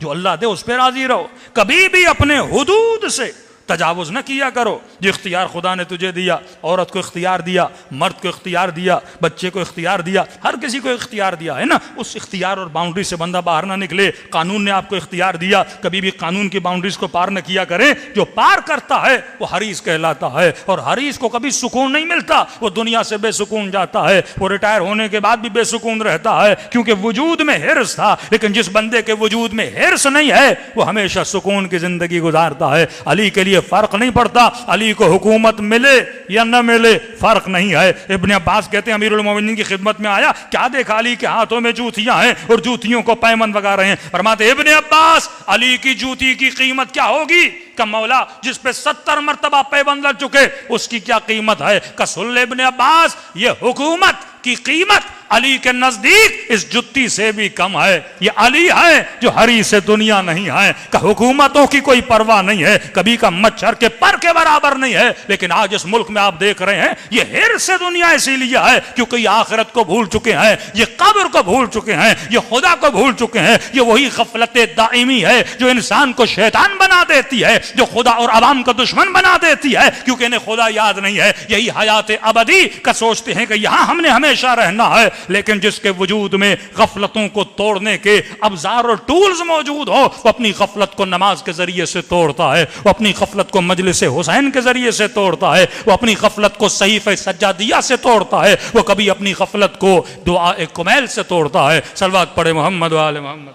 जो अल्लाह दे उस पर राजी रहो। कभी भी अपने हुदूद से तजावुज़ न किया करो। जो इख्तियार खुदा ने तुझे दिया, औरत को इख्तियार दिया, मर्द को इख्तियार दिया, बच्चे को इख्तियार दिया, हर किसी को इख्तियार दिया है ना, उस इख्तियार और बाउंड्री से बंदा बाहर ना निकले। कानून ने आपको इख्तियार दिया, कभी भी कानून की बाउंड्रीज को पार न किया करें। जो पार करता है वो हरीस कहलाता है, और हरीस को कभी सुकून नहीं मिलता, वो दुनिया से बेसुकून जाता है, वो रिटायर होने के बाद भी बेसुकून रहता है, क्योंकि वजूद में हिर्स था। लेकिन जिस बंदे के वजूद में हिर्स नहीं है वो हमेशा सुकून की जिंदगी गुजारता है। अली के लिए फर्क नहीं पड़ता अली को हुकूमत मिले या न मिले, फर्क नहीं है। इब्ने अब्बास कहते हैं अमीरुल मोमिनीन की खिदमत में आया, क्या देखा अली के हाथों में जूतियां हैं और जूतियों को पैमन लगा रहे हैं। फरमाते इब्ने अब्बास अली की जूती की कीमत क्या होगी? का मौला जिस पे 70 मरतबा पैबंद लग चुके उसकी क्या कीमत है? कसुल इब्ने अब्बास ये हुकूमत की कीमत अली के नजदीक इस जुत्ती से भी कम है। ये अली है जो हरी से दुनिया नहीं है, का हुकूमतों की कोई परवाह नहीं है, कभी का मच्छर के पर के बराबर नहीं है। लेकिन आज इस मुल्क में आप देख रहे हैं ये हिर से दुनिया इसीलिए है क्योंकि ये आखिरत को भूल चुके हैं, ये कब्र को भूल चुके हैं, ये खुदा को भूल चुके हैं। ये वही गफलत दाइमी है जो इंसान को शैतान बना देती है, जो खुदा और अवाम का दुश्मन बना देती है, क्योंकि इन्हें खुदा याद नहीं है। यही हयात अबदी का सोचते हैं कि यहां हमने हमेशा रहना है। लेकिन जिसके वजूद में गफलतों को तोड़ने के अवजार और टूल्स मौजूद हो, वो अपनी गफलत को नमाज के जरिए से तोड़ता है, वो अपनी गफलत को मजलिस हुसैन के जरिए से तोड़ता है, वो अपनी गफलत को सहीफे सज्जादिया से तोड़ता है, वो कभी अपनी गफलत को दुआ कुमैल से तोड़ता है। सलवात पढ़े मोहम्मद व आले मोहम्मद।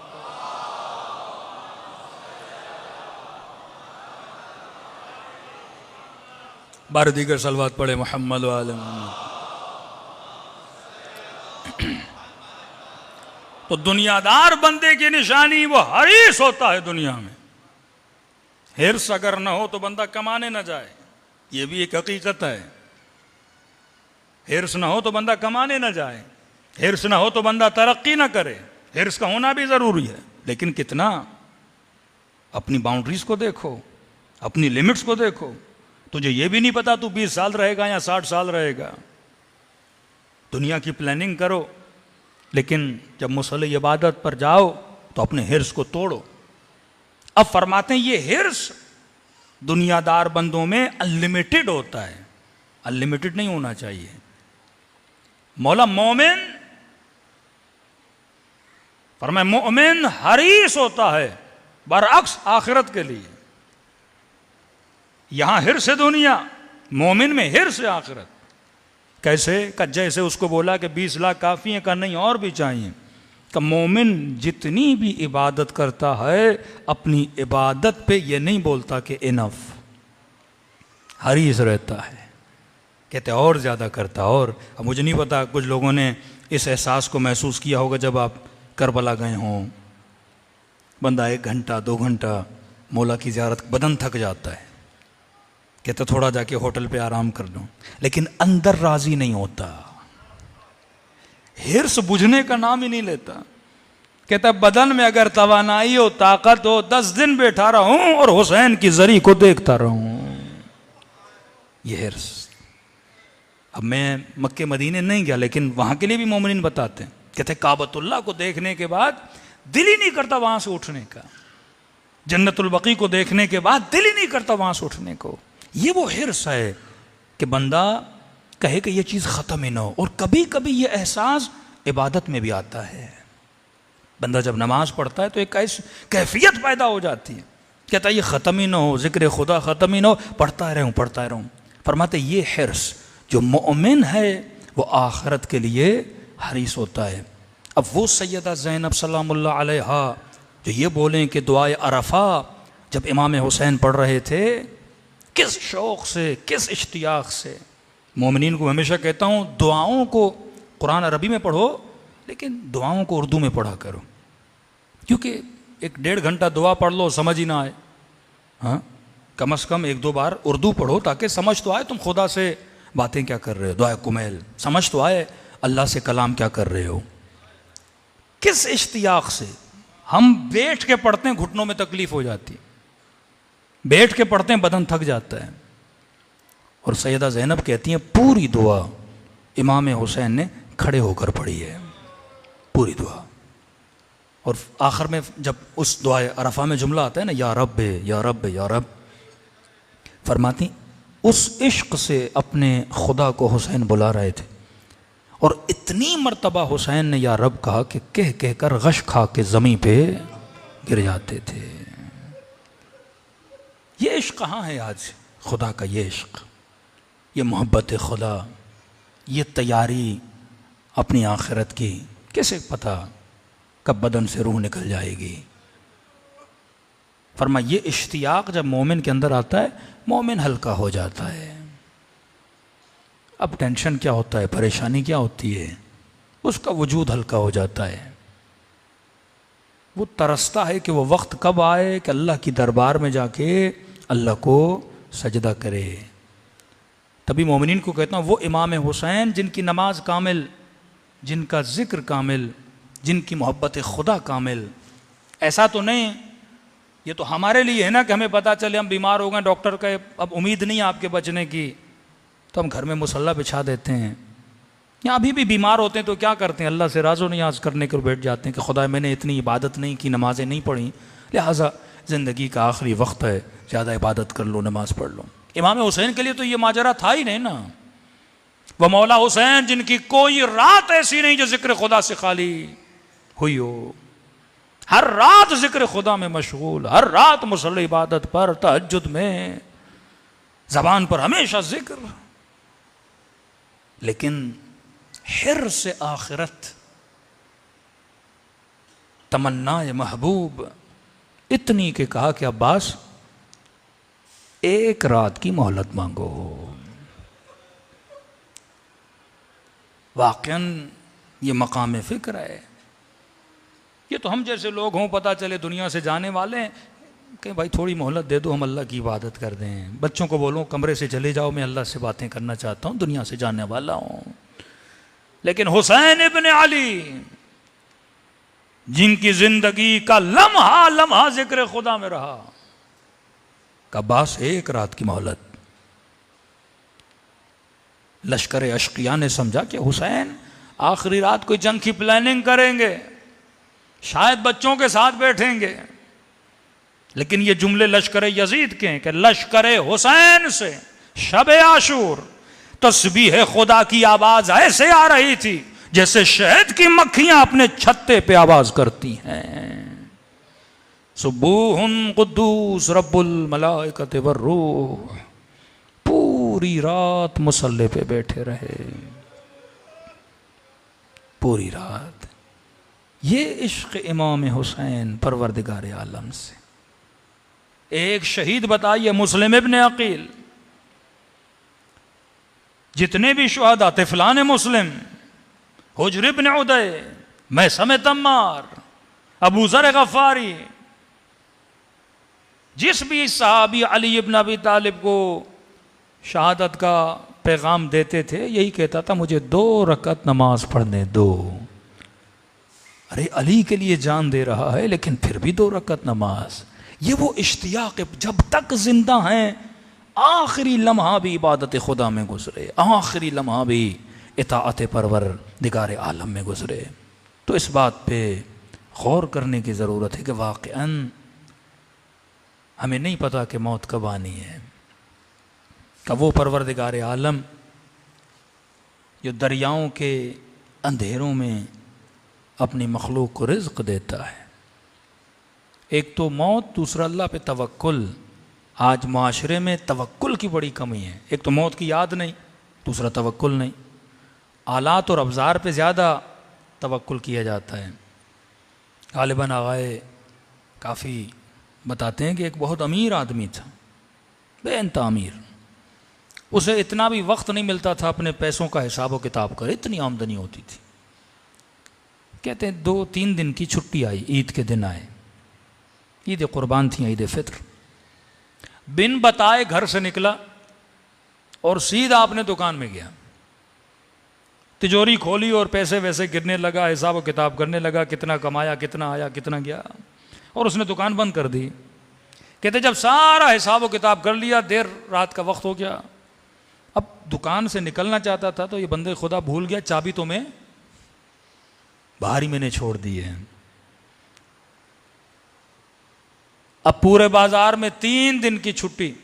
बार दीगर सलवात पढ़े मोहम्मद व आले मोहम्मद। तो दुनियादार बंदे की निशानी वो हरीस होता है दुनिया में। हिर्स अगर ना हो तो बंदा कमाने ना जाए, ये भी एक हकीकत है। हिर्स ना हो तो बंदा कमाने ना जाए, हिर्स ना हो तो बंदा तरक्की ना करे। हिर्स का होना भी जरूरी है, लेकिन कितना? अपनी बाउंड्रीज को देखो, अपनी लिमिट्स को देखो। तुझे ये भी नहीं पता तू 20 साल रहेगा या 60 साल रहेगा। दुनिया की प्लानिंग करो, लेकिन जब मुसल्ले इबादत पर जाओ तो अपने हिर्स को तोड़ो। अब फरमाते हैं ये हिर्स दुनियादार बंदों में अनलिमिटेड होता है, अनलिमिटेड नहीं होना चाहिए। मौला मोमिन फरमाए मोमिन हरीस होता है बरअक्स आखिरत के लिए। यहां हिर्स है दुनिया, मोमिन में हिर्स है आखिरत। कैसे? का जैसे उसको बोला कि 20 लाख काफ़ी है, का नहीं और भी चाहिए। का मोमिन जितनी भी इबादत करता है अपनी इबादत पे ये नहीं बोलता कि इनफ, हरीस रहता है, कहते और ज़्यादा करता। और अब मुझे नहीं पता, कुछ लोगों ने इस एहसास को महसूस किया होगा जब आप करबला गए हों। बंदा 1 घंटा 2 घंटा मौला की ज़ियारत, बदन थक जाता है, कहते थोड़ा जाके होटल पे आराम कर लो, लेकिन अंदर राजी नहीं होता। हिर्स बुझने का नाम ही नहीं लेता। कहता बदन में अगर तवानाई हो, ताकत हो, 10 दिन बैठा रहूं और हुसैन की जरी को देखता रहूं, ये हिर्स। अब मैं मक्के मदीने नहीं गया, लेकिन वहां के लिए भी मोमिनीन बताते हैं, कहते काबतुल्लाह को देखने के बाद दिल ही नहीं करता वहां से उठने का, जन्नतुल बकी को देखने के बाद दिल ही नहीं करता वहां से उठने को। ये वो हिर्स है कि बंदा कहे कि ये चीज़ ख़त्म ही ना हो। और कभी कभी ये एहसास इबादत में भी आता है। बंदा जब नमाज पढ़ता है तो एक ऐसी कैफियत पैदा हो जाती है, कहता है ये ख़त्म ही ना हो, ज़िक्र खुदा ख़त्म ही ना हो, पढ़ता रहूँ पढ़ता रहूँ। फरमाते ये हिर्स जो मोमिन है वो आखिरत के लिए हरीस होता है। अब वो सैयदा ज़ैनब सलामुल्लाह अलैहा जो ये बोलें कि दुआए अरफा जब इमाम हुसैन पढ़ रहे थे, किस शौक़ से, किस इश्तियाक़ से। मोमिनीन को हमेशा कहता हूँ दुआओं को कुरान अरबी में पढ़ो, लेकिन दुआओं को उर्दू में पढ़ा करो, क्योंकि 1-1.5 घंटा दुआ पढ़ लो समझ ही ना आए। हाँ, कम से कम 1-2 बार उर्दू पढ़ो ताकि समझ तो आए तुम खुदा से बातें क्या कर रहे हो, दुआ कुमैल समझ तो आए अल्लाह से कलाम क्या कर रहे हो। किस इश्तियाक़ से हम बैठ के पढ़ते हैं, घुटनों में तकलीफ हो जाती है, बैठ के पढ़ते हैं बदन थक जाता है। और सैयदा ज़ैनब कहती हैं पूरी दुआ इमाम हुसैन ने खड़े होकर पढ़ी है, पूरी दुआ। और आखिर में जब उस दुआ अरफा में जुमला आता है ना, या रब या रब या रब, फरमाती उस इश्क से अपने खुदा को हुसैन बुला रहे थे, और इतनी मर्तबा हुसैन ने या रब कहा कि कह कह कर गश खा के ज़मीं पे गिर जाते थे। ये इश्क कहाँ है आज? खुदा का ये इश्क, ये मोहब्बत खुदा, ये तैयारी अपनी आखिरत की, कैसे पता कब बदन से रूह निकल जाएगी। फरमा ये इश्तियाक जब मोमिन के अंदर आता है, मोमिन हल्का हो जाता है। अब टेंशन क्या होता है, परेशानी क्या होती है, उसका वजूद हल्का हो जाता है। वो तरसता है कि वो वक्त कब आए कि अल्लाह की दरबार में जाके अल्लाह को सजदा करे। तभी मोमिनीन को कहता हूँ वो इमाम हुसैन जिनकी नमाज कामिल, जिनका जिक्र कामिल, जिनकी मोहब्बत खुदा कामिल। ऐसा तो नहीं ये तो हमारे लिए है ना कि हमें पता चले हम बीमार हो गए, डॉक्टर का अब उम्मीद नहीं आपके बचने की, तो हम घर में मुसल्ला बिछा देते हैं। या अभी भी बीमार होते हैं तो क्या करते हैं, अल्लाह से राज़ो नियाज करने को बैठ जाते हैं कि खुदा मैंने इतनी इबादत नहीं की, नमाजें नहीं पढ़ी, लिहाजा ज़िंदगी का आखिरी वक्त है, ज़्यादा इबादत कर लो, नमाज पढ़ लो। इमाम हुसैन के लिए तो ये माजरा था ही नहीं ना। वह मौला हुसैन जिनकी कोई रात ऐसी नहीं जो जिक्र खुदा से खाली हुई हो, हर रात जिक्र खुदा में मशगूल, हर रात मुसल्ला इबादत पर, तहज्जुद में, ज़बान पर हमेशा जिक्र। लेकिन हिर से आखिरत, तमन्ना महबूब इतनी के कहा कि अब्बास एक रात की मोहलत मांगो। वाकई ये मकाम फ़िक्र है। ये तो हम जैसे लोग हों, पता चले दुनिया से जाने वाले हैं, कहीं भाई थोड़ी मोहलत दे दो, हम अल्लाह की इबादत कर दें। बच्चों को बोलो कमरे से चले जाओ, मैं अल्लाह से बातें करना चाहता हूँ, दुनिया से जाने वाला हूँ। लेकिन हुसैन इब्न अली जिनकी जिंदगी का लम्हा लम्हा जिक्र खुदा में रहा, का बास एक रात की मोहलत। लश्कर अश्किया ने समझा कि हुसैन आखिरी रात कोई जंग की प्लानिंग करेंगे, शायद बच्चों के साथ बैठेंगे। लेकिन ये जुमले लश्कर यजीद के हैं कि लश्कर हुसैन से शब आशूर तस्बीह खुदा की आवाज ऐसे आ रही थी जैसे शहद की मक्खियां अपने छत्ते पे आवाज करती हैं। सुबूहुन कुद्दूस रब्बुल मलाइकति वर्रूह। पूरी रात मुसल्ले पे बैठे रहे, पूरी रात। ये इश्क इमाम हुसैन परवरदिगार आलम से। एक शहीद बताइए, मुस्लिम इब्न अकील, जितने भी शुहदा थे, फलान मुस्लिम, हुज्र इब्न उदय, मैसम तम्मार, अबू ज़र गफ़ारी, जिस भी सहाबी अली इब्न अबी तालिब को शहादत का पैगाम देते थे, यही कहता था मुझे 2 रकअत नमाज पढ़ने दो। अरे अली के लिए जान दे रहा है, लेकिन फिर भी 2 रकअत नमाज। ये वो इश्तियाक, जब तक जिंदा हैं आखिरी लम्हा भी इबादत खुदा में गुजरे, आखिरी लम्हा भी इताअत परवरदिगार आलम में गुजरे। तो इस बात पे गौर करने की ज़रूरत है कि वाक़अन हमें नहीं पता कि मौत कब आनी है। कब वो परवरदिगार आलम जो दरियाओं के अंधेरों में अपनी मखलूक को रिज़्क़ देता है। एक तो मौत, दूसरा अल्लाह पे तवक्कुल। आज माशरे में तवक्कुल की बड़ी कमी है। एक तो मौत की याद नहीं, दूसरा तवक्कुल नहीं। आलात और अवजार पे ज़्यादा तवक्कुल किया जाता है। गालिबन आगाए काफ़ी बताते हैं कि एक बहुत अमीर आदमी था, बेइंतहा अमीर। उसे इतना भी वक्त नहीं मिलता था अपने पैसों का हिसाब व किताब कर, इतनी आमदनी होती थी। कहते हैं 2-3 दिन की छुट्टी आई, ईद के दिन आए, ईद कुर्बान थी, ईद फित्र। बिन बताए घर से निकला और सीधा अपने दुकान में गया। तिजोरी खोली और पैसे वैसे गिरने लगा, हिसाब व किताब करने लगा, कितना कमाया, कितना आया, कितना गया, और उसने दुकान बंद कर दी। कहते जब सारा हिसाब व किताब कर लिया, देर रात का वक्त हो गया, अब दुकान से निकलना चाहता था तो ये बंदे खुदा भूल गया, चाबी तो मैं बाहर ही मैंने छोड़ दी है। अब पूरे बाजार में 3 दिन की छुट्टी,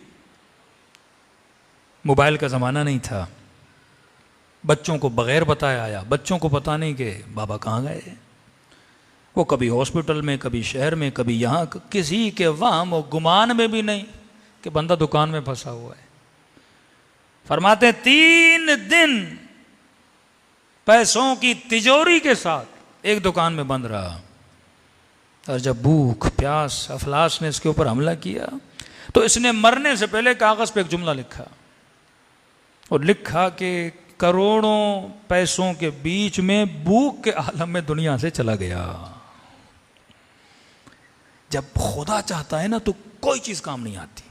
मोबाइल का ज़माना नहीं था, बच्चों को बगैर बताया आया, बच्चों को पता नहीं कि बाबा कहाँ गए। वो कभी हॉस्पिटल में, कभी शहर में, कभी यहाँ, किसी के वहम और गुमान में भी नहीं कि बंदा दुकान में फंसा हुआ है। फरमाते 3 दिन पैसों की तिजोरी के साथ एक दुकान में बंद रहा, और जब भूख प्यास अफलास ने इसके ऊपर हमला किया तो इसने मरने से पहले कागज पे एक जुमला लिखा, और लिखा कि करोड़ों पैसों के बीच में भूख के आलम में दुनिया से चला गया। जब खुदा चाहता है ना तो कोई चीज काम नहीं आती।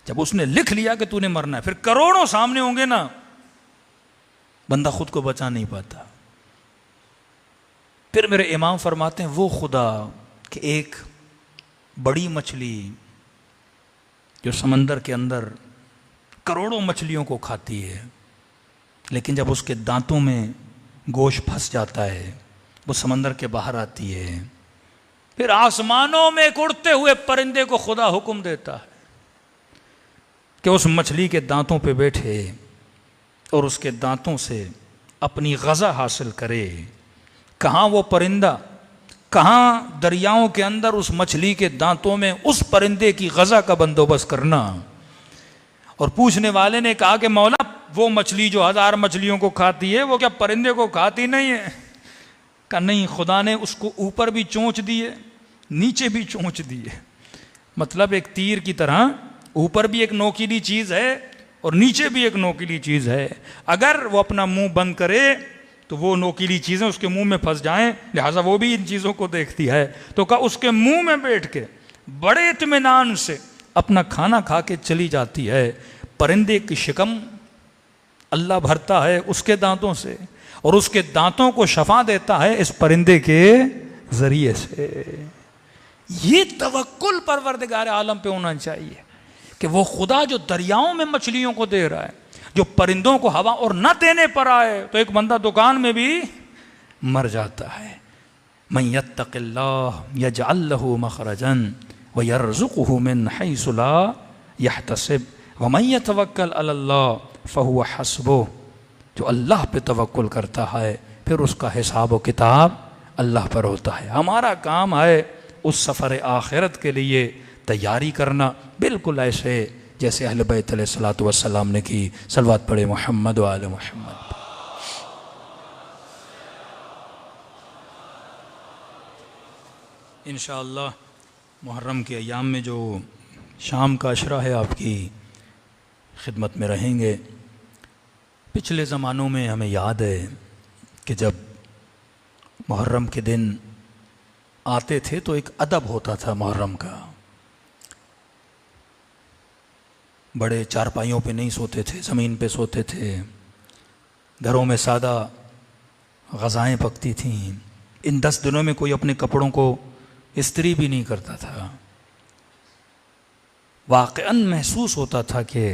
जब उसने लिख लिया कि तूने मरना है, फिर करोड़ों सामने होंगे ना, बंदा खुद को बचा नहीं पाता। फिर मेरे इमाम फरमाते हैं वो खुदा कि एक बड़ी मछली जो समंदर के अंदर करोड़ों मछलियों को खाती है, लेकिन जब उसके दांतों में गोश्त फंस जाता है, वो समंदर के बाहर आती है। फिर आसमानों में उड़ते हुए परिंदे को खुदा हुक्म देता है कि उस मछली के दांतों पे बैठे और उसके दांतों से अपनी ग़ज़ा हासिल करे। कहाँ वो परिंदा, कहाँ दरियाओं के अंदर उस मछली के दांतों में उस परिंदे की ग़ज़ा का बंदोबस्त करना। और पूछने वाले ने कहा कि मौला वो मछली जो 1000 मछलियों को खाती है वो क्या परिंदे को खाती नहीं है? कहा नहीं, खुदा ने उसको ऊपर भी चोंच दिए, नीचे भी चोंच दिए। मतलब एक तीर की तरह ऊपर भी एक नोकीली चीज़ है और नीचे भी एक नोकीली चीज़ है। अगर वो अपना मुंह बंद करे तो वो नोकीली चीज़ें उसके मुंह में फंस जाएं, लिहाजा वो भी इन चीज़ों को देखती है। तो कहा उसके मुंह में बैठ के बड़े इत्मीनान से अपना खाना खा के चली जाती है। परिंदे की शिकम अल्लाह भरता है उसके दांतों से, और उसके दांतों को शफा देता है इस परिंदे के जरिए से। ये तवक्कुल परवरदिगार आलम पे होना चाहिए कि वो खुदा जो दरियाओं में मछलियों को दे रहा है, जो परिंदों को हवा और न देने पर आए तो एक बंदा दुकान में भी मर जाता है। मन यत्तक़िल्लाह यजअल लहू मखरजन व यरज़ुक़हु मिन हैसु ला यहतसिब व मन यतवक्कल अलल्लाह फहुव हस्बुह। जो अल्लाह पे तवक्कुल करता है फिर उसका हिसाब व किताब अल्लाह पर होता है। हमारा काम है उस सफ़र आखिरत के लिए तैयारी करना, बिल्कुल ऐसे जैसे अहले बैत अलैहिस्सलातु वस्सलाम ने की। सलवात पढ़े मोहम्मद व आले मोहम्मद। इंशाअल्लाह मुहर्रम के अयाम में जो शाम का अशरा है आपकी खिदमत में रहेंगे। पिछले ज़मानों में हमें याद है कि जब मुहर्रम के दिन आते थे तो एक अदब होता था मुहर्रम का। बड़े चारपाइयों पे नहीं सोते थे, ज़मीन पे सोते थे। घरों में सादा ग़ज़ाएँ पकती थीं। इन 10 दिनों में कोई अपने कपड़ों को इस्त्री भी नहीं करता था। वाक़अन महसूस होता था कि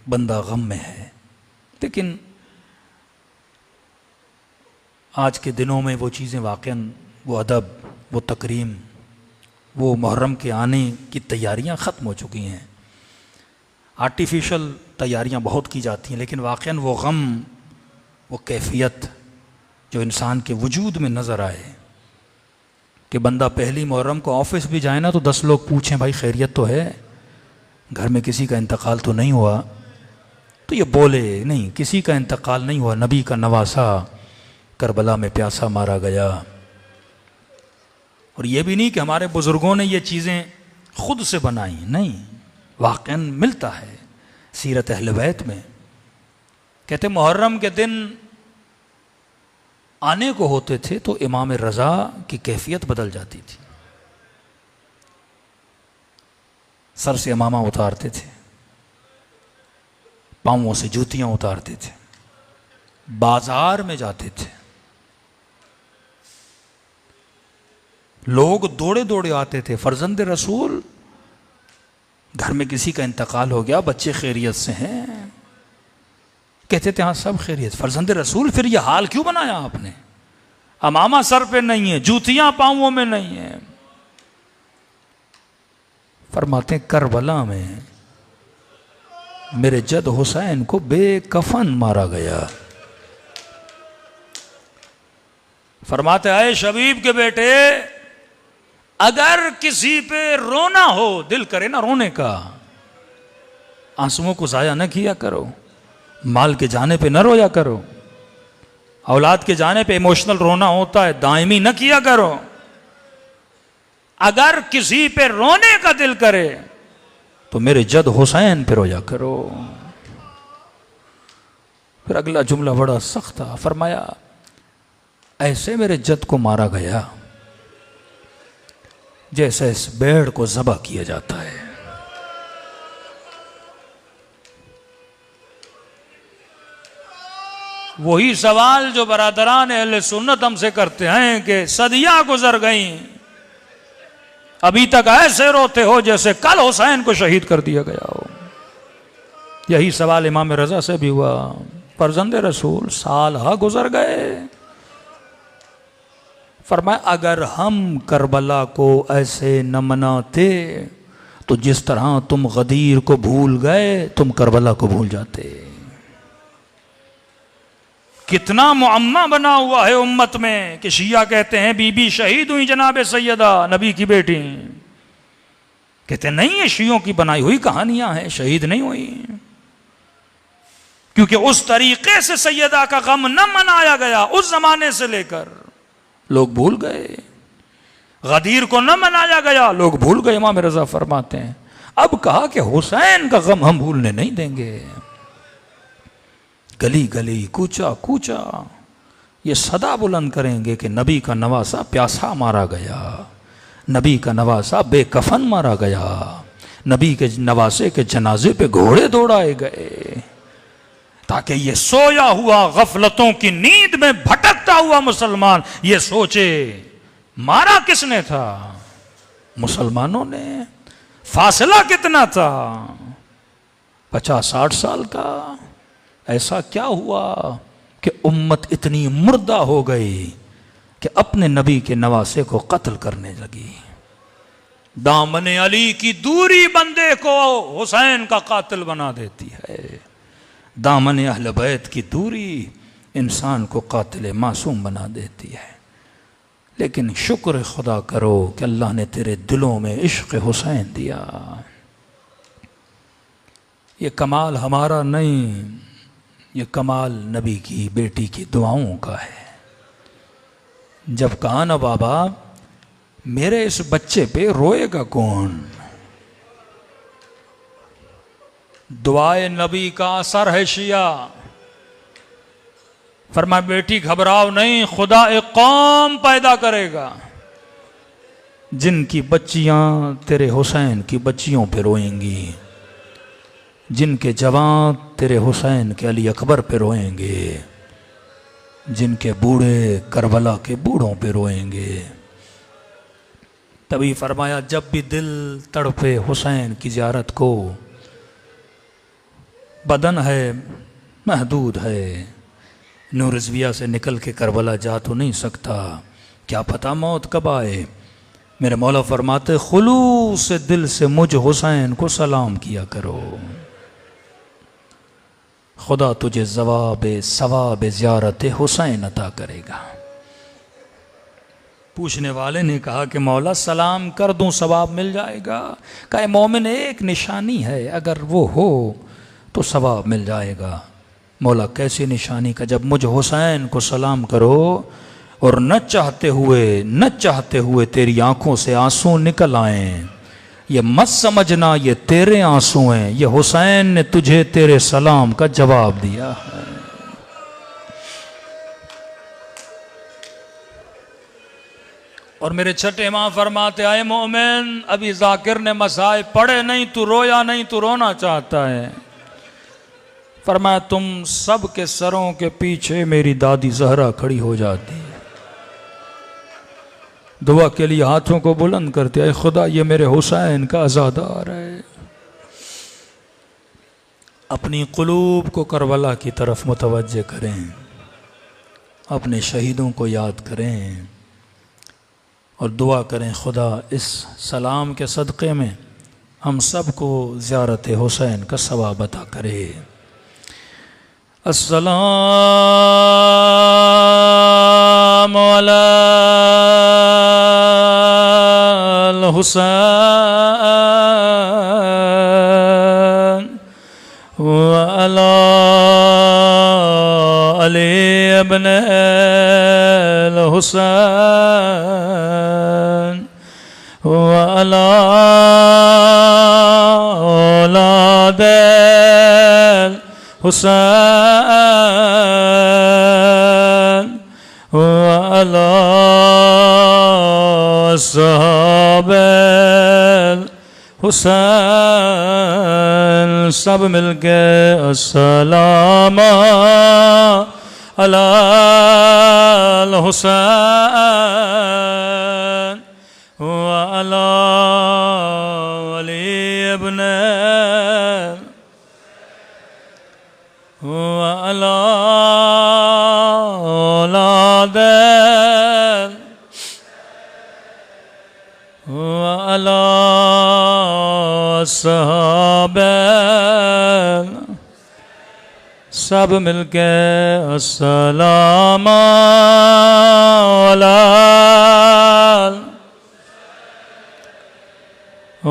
बंदा गम में है। लेकिन आज के दिनों में वो चीज़ें वाक़अन, वो अदब, वो तकरीम, वो मुहर्रम के आने की तैयारियां ख़त्म हो चुकी हैं। आर्टिफिशियल तैयारियां बहुत की जाती हैं, लेकिन वाक़अन वो गम, वो कैफियत जो इंसान के वजूद में नज़र आए कि बंदा पहली मुहर्रम को ऑफिस भी जाए ना तो 10 लोग पूछें भाई खैरियत तो है, घर में किसी का इंतकाल तो नहीं हुआ? तो ये बोले नहीं, किसी का इंतकाल नहीं हुआ, नबी का नवासा करबला में प्यासा मारा गया। और ये भी नहीं कि हमारे बुज़ुर्गों ने ये चीज़ें खुद से बनाई, नहीं, वाक़अन मिलता है सीरत अहले बैत में। कहते मुहर्रम के दिन आने को होते थे तो इमाम रज़ा की कैफियत बदल जाती थी। सर से इमामा उतारते थे, पाँवों से जूतियां उतारते थे, बाजार में जाते थे, लोग दौड़े दौड़े आते थे। फर्जंद रसूल, घर में किसी का इंतकाल हो गया, बच्चे खैरियत से हैं, कहते थे हाँ सब खैरियत। फर्जंद रसूल, फिर यह हाल क्यों बनाया आपने? अमामा सर पे नहीं है, जूतियां पांवों में नहीं है। फरमाते करबला में मेरे जद हुसैन को बेकफन मारा गया। फरमाते आए शबीब के बेटे, अगर किसी पे रोना हो, दिल करे ना रोने का, आंसुओं को जाया न किया करो, माल के जाने पे न रोया करो, औलाद के जाने पे इमोशनल रोना होता है, दायमी न किया करो। अगर किसी पे रोने का दिल करे तो मेरे जद हुसैन पे रोया करो। फिर अगला जुमला बड़ा सख्त था, फरमाया ऐसे मेरे जद को मारा गया जैसे इस भेड़ को ज़बह किया जाता है। वही सवाल जो बरादरान अहले सुन्नत हमसे करते हैं कि सदियां गुजर गईं, अभी तक ऐसे रोते हो जैसे कल हुसैन को शहीद कर दिया गया हो। यही सवाल इमाम रजा से भी हुआ। फर्जंदे रसूल, साल हा गुजर गए। फरमाया अगर हम करबला को ऐसे न मनाते तो जिस तरह तुम गदीर को भूल गए, तुम करबला को भूल जाते। कितना मुअम्मा बना हुआ है उम्मत में कि शिया कहते हैं बीबी शहीद हुई जनाब सैयदा, नबी की बेटी। कहते नहीं, ये शियों की बनाई हुई कहानियां हैं, शहीद नहीं हुई। क्योंकि उस तरीके से सैयदा का गम न मनाया गया उस जमाने से लेकर, लोग भूल गए। गदीर को न मनाया गया, लोग भूल गए। इमाम रजा फरमाते हैं अब कहा कि हुसैन का गम हम भूलने नहीं देंगे। गली गली, कूचा कूचा ये सदा बुलंद करेंगे कि नबी का नवासा प्यासा मारा गया, नबी का नवासा बेकफन मारा गया, नबी के नवासे के जनाजे पे घोड़े दौड़ाए गए, ताकि ये सोया हुआ गफलतों की नींद में भटकता हुआ मुसलमान ये सोचे मारा किसने था? मुसलमानों ने। फासला कितना था? 50-60 साल का। ऐसा क्या हुआ कि उम्मत इतनी मुर्दा हो गई कि अपने नबी के नवासे को कत्ल करने लगी। दामन अली की दूरी बंदे को हुसैन का कातिल बना देती है। दामन अहले बैत की दूरी इंसान को कातिल मासूम बना देती है। लेकिन शुक्र खुदा करो कि अल्लाह ने तेरे दिलों में इश्क हुसैन दिया। ये कमाल हमारा नहीं, ये कमाल नबी की बेटी की दुआओं का है। जब कहा ना बाबा मेरे इस बच्चे पे रोएगा कौन? दुआए नबी का असर है शिया। फरमा बेटी घबराओ नहीं, खुदा एक कौम पैदा करेगा जिनकी बच्चियां तेरे हुसैन की बच्चियों पे रोएंगी, जिनके जवान तेरे हुसैन के अली अकबर पे रोएंगे, जिनके बूढ़े करबला के बूढ़ों पे रोएंगे। तभी फरमाया जब भी दिल तड़पे हुसैन की ज़ियारत को, बदन है महदूद है, नूर रिज़विया से निकल के करबला जा तो नहीं सकता, क्या पता मौत कब आए। मेरे मौला फरमाते खुलूस से दिल से मुझ हुसैन को सलाम किया करो, खुदा तुझे सवाब ज़ियारत हुसैन अता करेगा। पूछने वाले ने कहा कि मौला सलाम कर दूं सवाब मिल जाएगा? कहा मोमिन एक निशानी है, अगर वो हो तो सवाब मिल जाएगा। मौला कैसी निशानी? का जब मुझ हुसैन को सलाम करो और न चाहते हुए तेरी आंखों से आंसू निकल आए, ये मत समझना ये तेरे आंसू हैं, ये हुसैन ने तुझे तेरे सलाम का जवाब दिया है। और मेरे छठे मां फरमाते आए मोमिन अभी जाकिर ने मसाए पढ़े नहीं, तू रोया नहीं, तू रोना चाहता है। फरमाया तुम सब के सरों के पीछे मेरी दादी जहरा खड़ी हो जाती है, दुआ के लिए हाथों को बुलंद करते हैं, खुदा ये मेरे हुसैन का अज़ादार है। अपनी क़ुलूब को करबला की तरफ मुतवज्जे करें, अपने शहीदों को याद करें और दुआ करें खुदा इस सलाम के सदक़े में हम सबको ज़ियारत हुसैन का सवाब अता करे। अस्सलामु अलल हुसैन व अला अली इब्न अल हुसैन व अला औलाद अल हुसैन व अला अस्हाब अल हुसैन। सब मिलके अस्सलामु अलल हुसैन व अला अली इब्न व अला औलाद व अला अस्हाब। सब मिलके अस्सलामु अलल व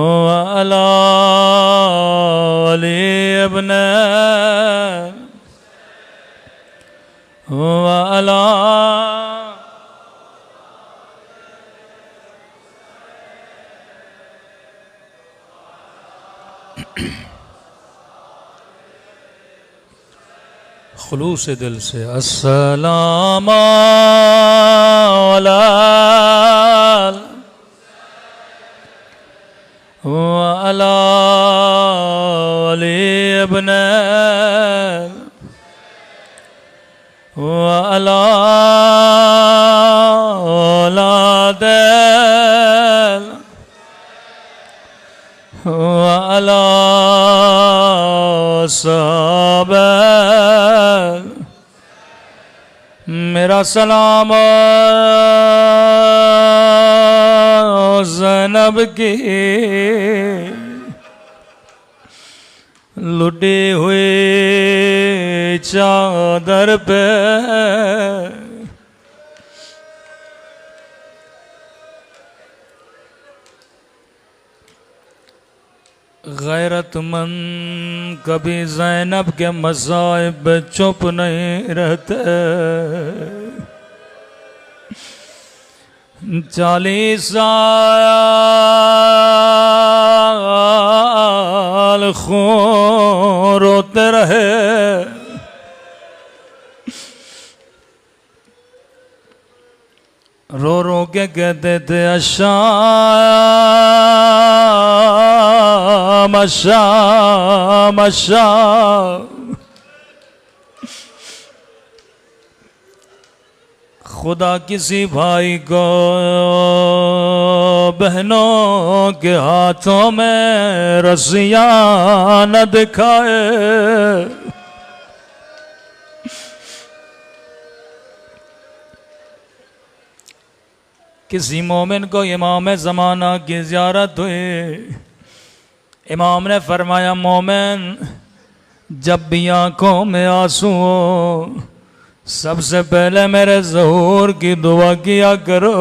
अला अली इब्न व अला खुलूस दिल से अस्सलामु अलल व अला अली इब्न व अला औलाद व अला अस्हाब। मेरा सलाम ज़ैनब की लुटी हुई चादर पे गैरतमंद कभी ज़ैनब के मसाइब पे चुप नहीं रहते। 40 साल खून रोते रहे, रो रो के कहते थे अशाम अशाम अशाम। खुदा किसी भाई को बहनों के हाथों में रस्सियां न दिखाए। किसी मोमिन को इमाम ज़माना की ज़ियारत हुई, इमाम ने फरमाया मोमिन जब भी आँखों में आंसू हो सबसे पहले मेरे ज़हूर की दुआ किया करो।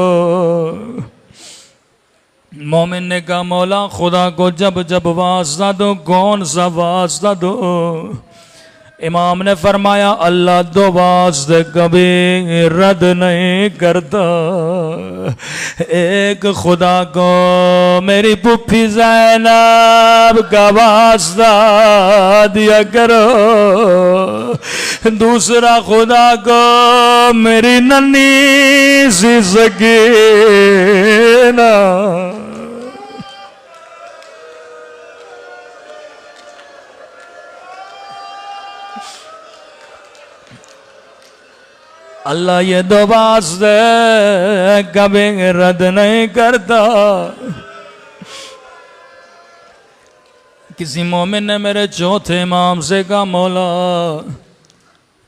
मोमिन ने कहा मौला खुदा को जब जब वास्ता दो, कौन सा वास्ता दो? इमाम ने फरमाया अल्लाह दो वास्ते कभी रद्द नहीं करता। एक खुदा को मेरी पुप्पी ज़ैनब का वास्ता दिया करो, दूसरा खुदा को मेरी नन्ही सी सकीना। अल्लाह ये दो वास्ते कभी रद्द नहीं करता। किसी मोमिन ने मेरे चौथे इमाम से कहा मौला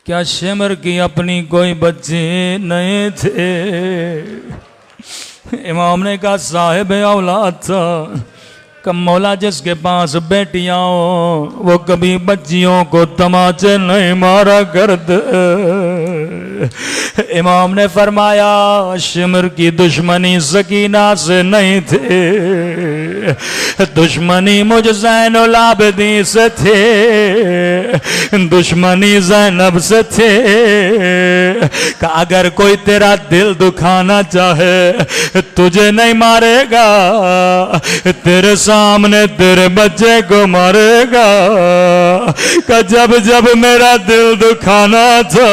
क्या शिमर की अपनी कोई बच्ची नहीं थे? इमाम ने कहा साहिब औलाद था। कब मौला जिसके पास बेटियां हो वो कभी बच्चियों को तमाचे नहीं मारा करते। इमाम ने फरमाया शिमर की दुश्मनी सकीना से नहीं थे, दुश्मनी मुझ ज़ैनुल आबिदीन से थे, दुश्मनी ज़ैनब से थे। कि अगर कोई तेरा दिल दुखाना चाहे तुझे नहीं मारेगा, तेरे सामने तेरे बच्चे को मारेगा। कि जब जब मेरा दिल दुखाना था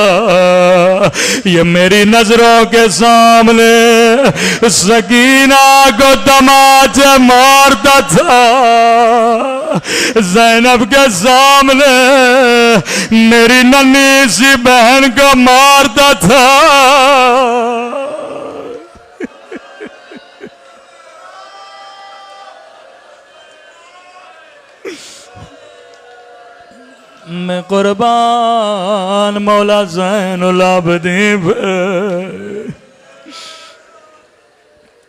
ये मेरी नजरों के सामने सकीना को तमाचे मारता था, ज़ैनब के सामने मेरी नन्ही सी बहन को मारता था। मैं कुर्बान मौला ज़ैनुल आबिदीन।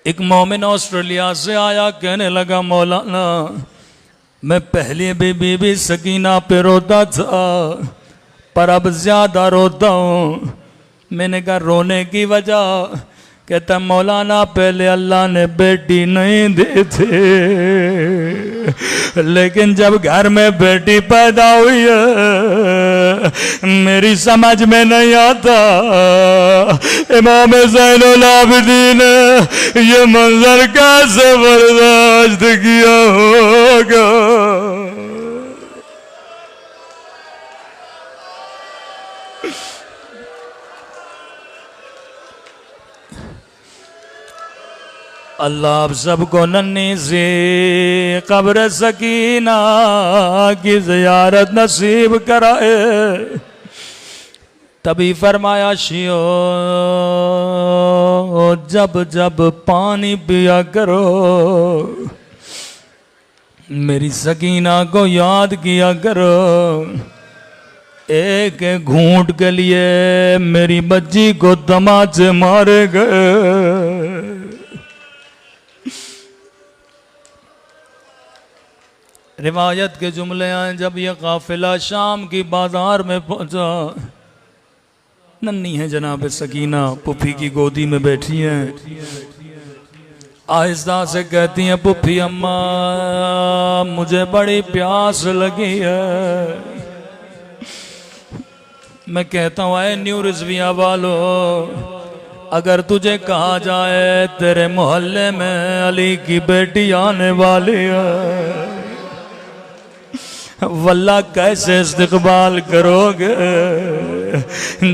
एक मोमिन ऑस्ट्रेलिया से आया, कहने लगा मौलाना मैं पहले भी बीबी सकीना पे रोता था पर अब ज्यादा रोता हूँ। मैंने कहा रोने की वजह? कहता मौलाना पहले अल्लाह ने बेटी नहीं दी थी, लेकिन जब घर में बेटी पैदा हुई है मेरी समझ में नहीं आता इमाम ज़ैनुल आबिदीन ने ये मंजर कैसे बर्दाश्त किया होगा। अल्लाह आप सबको नन्ही से कब्र सकीना की ज़ियारत नसीब कराए। तभी फरमाया शियो जब जब पानी पिया करो मेरी सकीना को याद किया करो। एक घूंट के लिए मेरी बच्ची को तमाचे मारे गए। रिवायत के जुमले आए, जब यह काफिला शाम की बाजार में पहुंचा, नन्ही है जनाब सकीना पुफी की गोदी में बैठी है, आहिस्ता से कहती हैं पुफी अम्मा मुझे बड़ी प्यास लगी है। मैं कहता हूँ ऐ न्यू रिजविया वालो, अगर तुझे कहा जाए तेरे मोहल्ले में अली की बेटी आने वाली है, वल्लाह कैसे इस्तकबाल करोगे,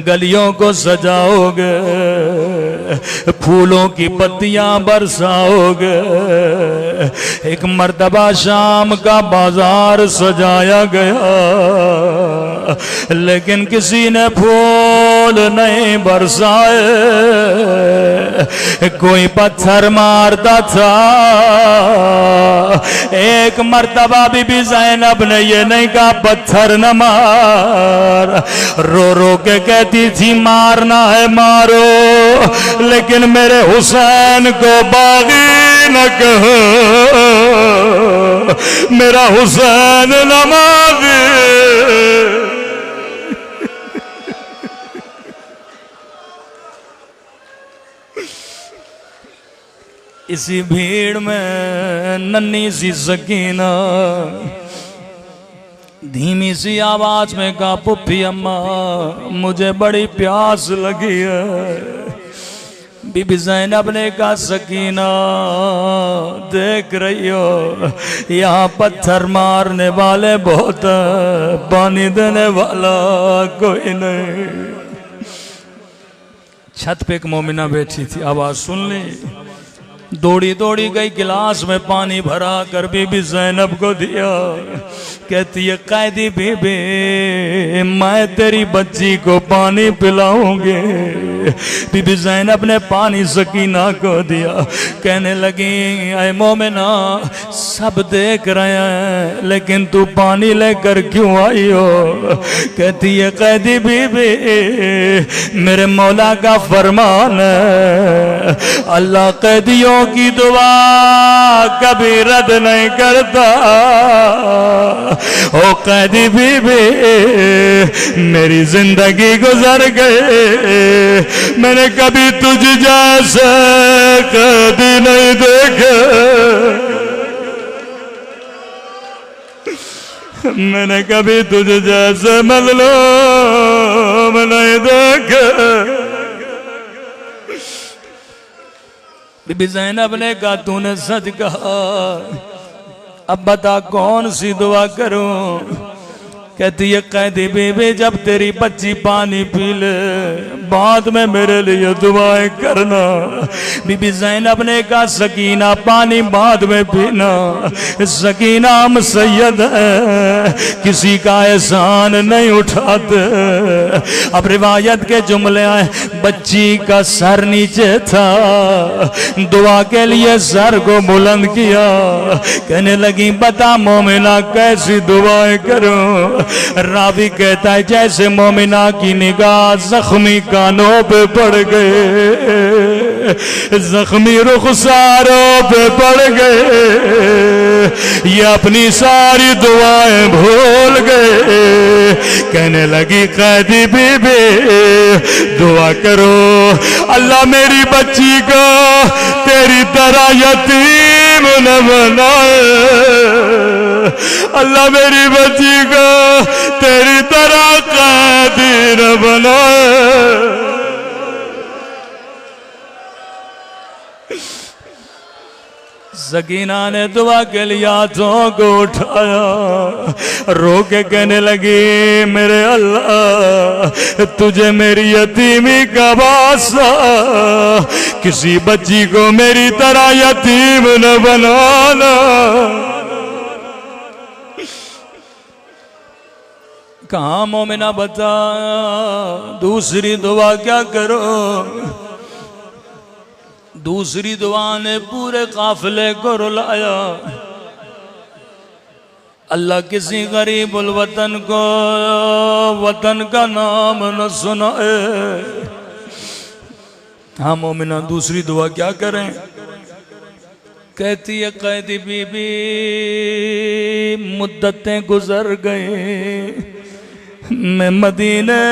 गलियों को सजाओगे, फूलों की पत्तियां बरसाओगे। एक मर्तबा शाम का बाजार सजाया गया लेकिन किसी ने फूल नहीं बरसाए, कोई पत्थर मारता था। एक मर्तबा बीबी ज़ैनब ने ये नहीं कहा पत्थर न मार, रो रो के कहती थी मारना है मारो, लेकिन मेरे हुसैन को बागी न कहो, मेरा हुसैन नमाज़ी। इसी भीड़ में नन्ही सी सकीना धीमी सी आवाज में कहा पुप्पी अम्मा मुझे बड़ी प्यास लगी है। बीबी ज़ैनब ने कहा सकीना देख रही हो यहाँ पत्थर मारने वाले बहुत, पानी देने वाला कोई नहीं। छत पे एक मोमिना बैठी थी, आवाज सुन ली, दौड़ी दौड़ी गई, गिलास में पानी भरा कर बीबी ज़ैनब को दिया। कहती है कैदी बीबी मैं तेरी बच्ची को पानी पिलाऊंगी। बीबी ज़ैनब ने पानी सकीना को दिया, कहने लगी ऐ मोमिना सब देख रहे हैं लेकिन तू पानी लेकर क्यों आई हो। कहती है कैदी बीबी मेरे मौला का फरमान है, अल्लाह कैदियों बच्चियों की दुआ कभी रद्द नहीं करता। ओ कैदी बीबी मेरी जिंदगी गुजर गए, मैंने कभी तुझ जैसे कैदी नहीं देखे, मैंने कभी तुझ जैसे मजलूम नहीं देखे। बीबी ज़ैनब ने कहा तूने सच कहा, अब बता कौन सी दुआ करूं। कहती है कैदी बीबी जब तेरी बच्ची पानी पी ले बाद में मेरे लिए दुआएं करना। बीबी ज़ैनब ने कहा सकीना पानी बाद में पीना, सकीना हम सैयद है किसी का एहसान नहीं उठाते। अब रिवायत के जुमले आए, बच्ची का सर नीचे था, दुआ के लिए सर को बुलंद किया, कहने लगी बता मोमिना कैसी दुआएं करूं। रावी कहता है जैसे मोमिना की निगाह जख्मी कानों पे पड़ गए, जख्मी रुखसारों पे पड़ गए, ये अपनी सारी दुआएं भूल गए। कहने लगी कैदी बीबी दुआ करो अल्लाह मेरी बच्ची को तेरी तरह यतीम न बनाए, अल्लाह मेरी बच्ची को तेरी तरह कैदी न बनाए। सकीना ने दुआ के लिए हाथों को उठाया, रो के कहने लगी मेरे अल्लाह तुझे मेरी यतीमी का वास्ता, किसी बच्ची को मेरी तरह यतीम न बनाना। कहाँ मोमिना बता दूसरी दुआ क्या करो। दूसरी दुआ ने पूरे काफिले को रुलाया, अल्लाह किसी गरीबुल वतन को वतन का नाम न सुनाए। हाँ मोमिना दूसरी दुआ क्या करें। कहती है कैदी बीबी मुद्दतें गुजर गई, मैं मदीने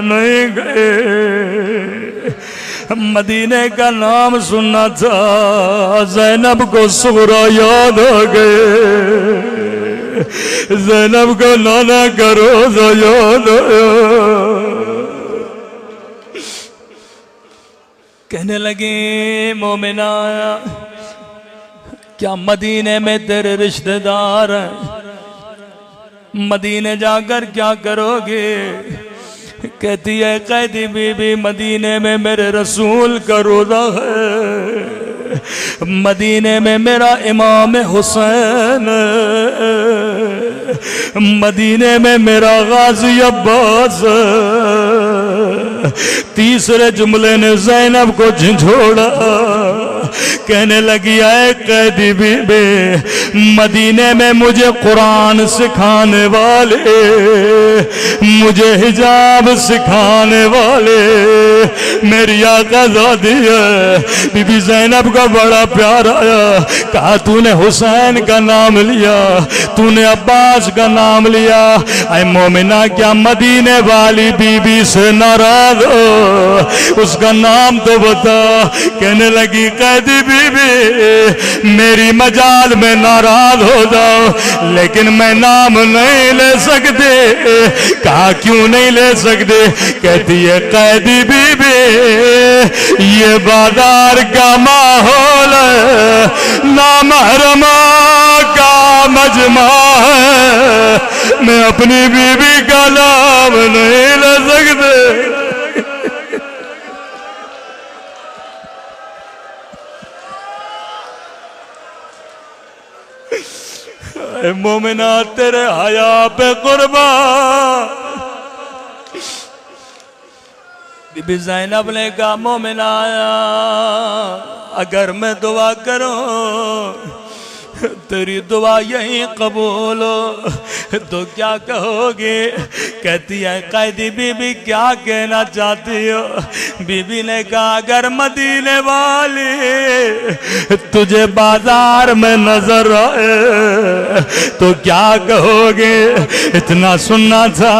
नहीं गए, मदीने का नाम सुनना था, ज़ैनब को सुगरा याद आ गए, ज़ैनब को नाना करो तो याद आया। कहने लगी मोमिना क्या मदीने में तेरे रिश्तेदार हैं, मदीने जाकर क्या करोगे। कहती है कैदी बीबी मदीने में मेरे रसूल का रोज़ा है, मदीने में मेरा इमाम हुसैन, मदीने में मेरा गाजी अब्बास। तीसरे जुमले ने ज़ैनब को झंझोड़ा, कहने लगी आए कैदी बीबी मदीने में मुझे कुरान सिखाने वाले, मुझे हिजाब सिखाने वाले मेरी आज़ादी है। बीबी ज़ैनब का बड़ा प्यार आया, कहा तूने हुसैन का नाम लिया, तूने अब्बास का नाम लिया, ऐ मोमिना क्या मदीने वाली बीबी से नाराज हो, उसका नाम तो बता। कहने लगी कैदी बीबी मेरी मजाल में नाराज हो जाओ लेकिन मैं नाम नहीं ले सकते। कहा क्यों नहीं ले सकते। कहती है कैदी बीबी ये बाजार का माहौल है, नामहरमा का मजमा है, मैं अपनी बीबी का नाम नहीं ले सकते। मोमिना तेरे हया पे कुर्बान। बीबी ज़ैनब ने कहा मोमिना अगर मैं दुआ करूं तेरी दुआ यही कबूल हो तो क्या कहोगे? कहती है कैदी बीबी क्या कहना चाहती हो? बीबी ने कहा अगर मदीने वाली तुझे बाजार में नजर आए तो क्या कहोगे? इतना सुनना था,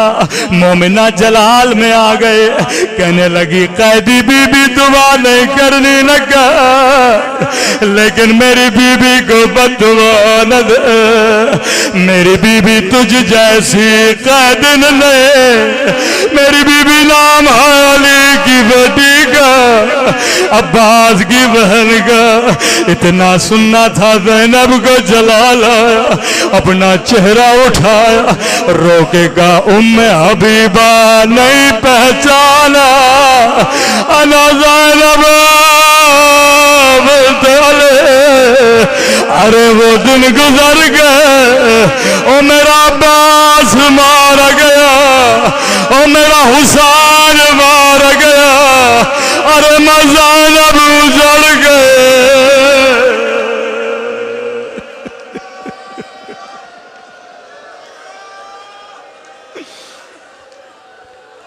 मोमिना जलाल में आ गए, कहने लगी कैदी बीबी दुआ नहीं करनी लगा, लेकिन मेरी बीबी को बददुआ न दे। मेरी बीबी तुझ जैसी कैदिन ले, मेरी बीबी नाम है अली की बेटी का, अब्बास की बहन का। इतना सुनना था, ज़ैनब को जलाल आया, अपना चेहरा उठाया, रोकेगा उम्मे हबीबा नहीं पहचाना, अना ज़ैनब अरे वो दिन गुजर गए, ओ मेरा अब्बास मारा गया, ओ मेरा हुसैन मारा गया, अरे मैं ज़ैनब उजड़ गए।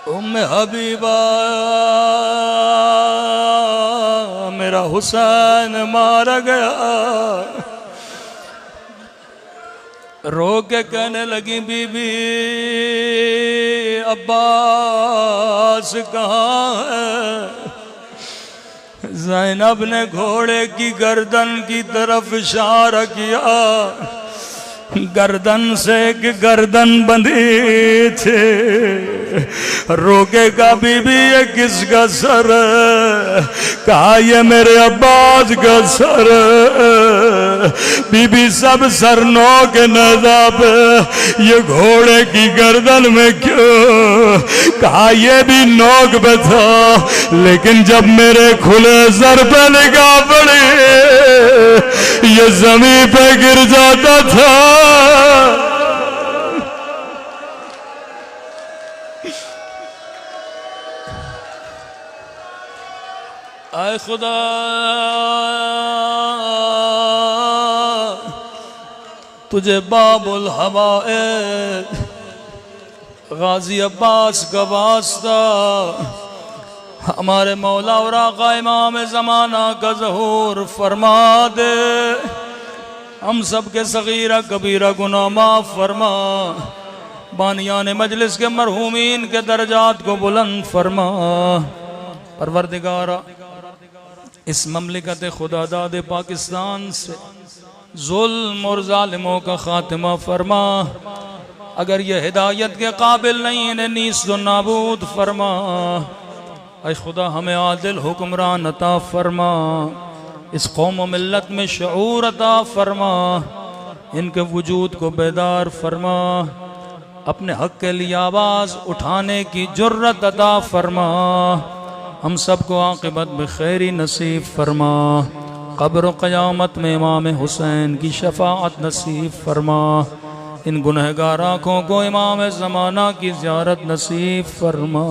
उम्मे हबीबा मेरा हुसैन मारा गया। रो के कहने लगी बीबी अब्बास कहाँ है? ज़ैनब ने घोड़े की गर्दन की तरफ इशारा किया, गर्दन से एक गर्दन बंधी थे। रोकेगा बीबी ये किसका सर? कहा ये मेरे अब्बास का सर। बीबी सब सरनों के नज़ाब ये घोड़े की गर्दन में क्यों? कहा ये भी नोक पे था, लेकिन जब मेरे खुले सर पे निगाह पड़ी ये जमीन पे गिर जाता था। आए खुदा तुझे बाबुल हवाए गाजी अब्बास का वास्ता हमारे मौला और आका इमाम ज़माना का ज़हूर फरमा दे। हम सब के सगीरा कबीरा गुनाह माफ़ फरमा। बानियान मजलिस के मरहूमीन के दर्जात को बुलंद फरमा। परवरदिगारा इस ममलिकत खुदादाद पाकिस्तान से जुल्म और जालिमों का खात्मा फरमा। अगर ये हिदायत के काबिल नहीं इन्हें नीस्त व नाबूद फरमा। ऐ खुदा हमें आदिल हुक्मरान अता फरमा। इस कौम व मिल्लत में शऊर अता फरमा। इनके वजूद को बेदार फरमा। अपने हक के लिए आवाज़ उठाने की जुर्रत अता फरमा। हम सबको आक़िबत में खैरी नसीब फरमा। क़ब्र क़यामत में इमाम हुसैन की शफ़ाअत नसीब फरमा। इन गुनहगार आँखों को इमाम ज़माना की ज़ियारत नसीब फरमा।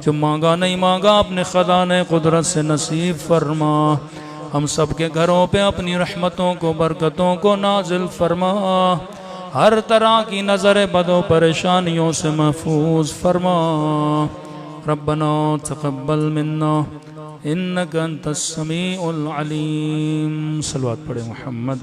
जो मांगा नहीं मांगा अपने ख़ज़ाने कुदरत से नसीब फरमा। हम सब के घरों पे अपनी रहमतों को बरकतों को नाजिल फरमा। हर तरह की नज़र बदो परेशानियों से महफूज फरमा। रब्बना तक़ब्बल मिन्ना इन्नका अंतस समीउल अलीम। सलवात पढ़े मोहम्मद।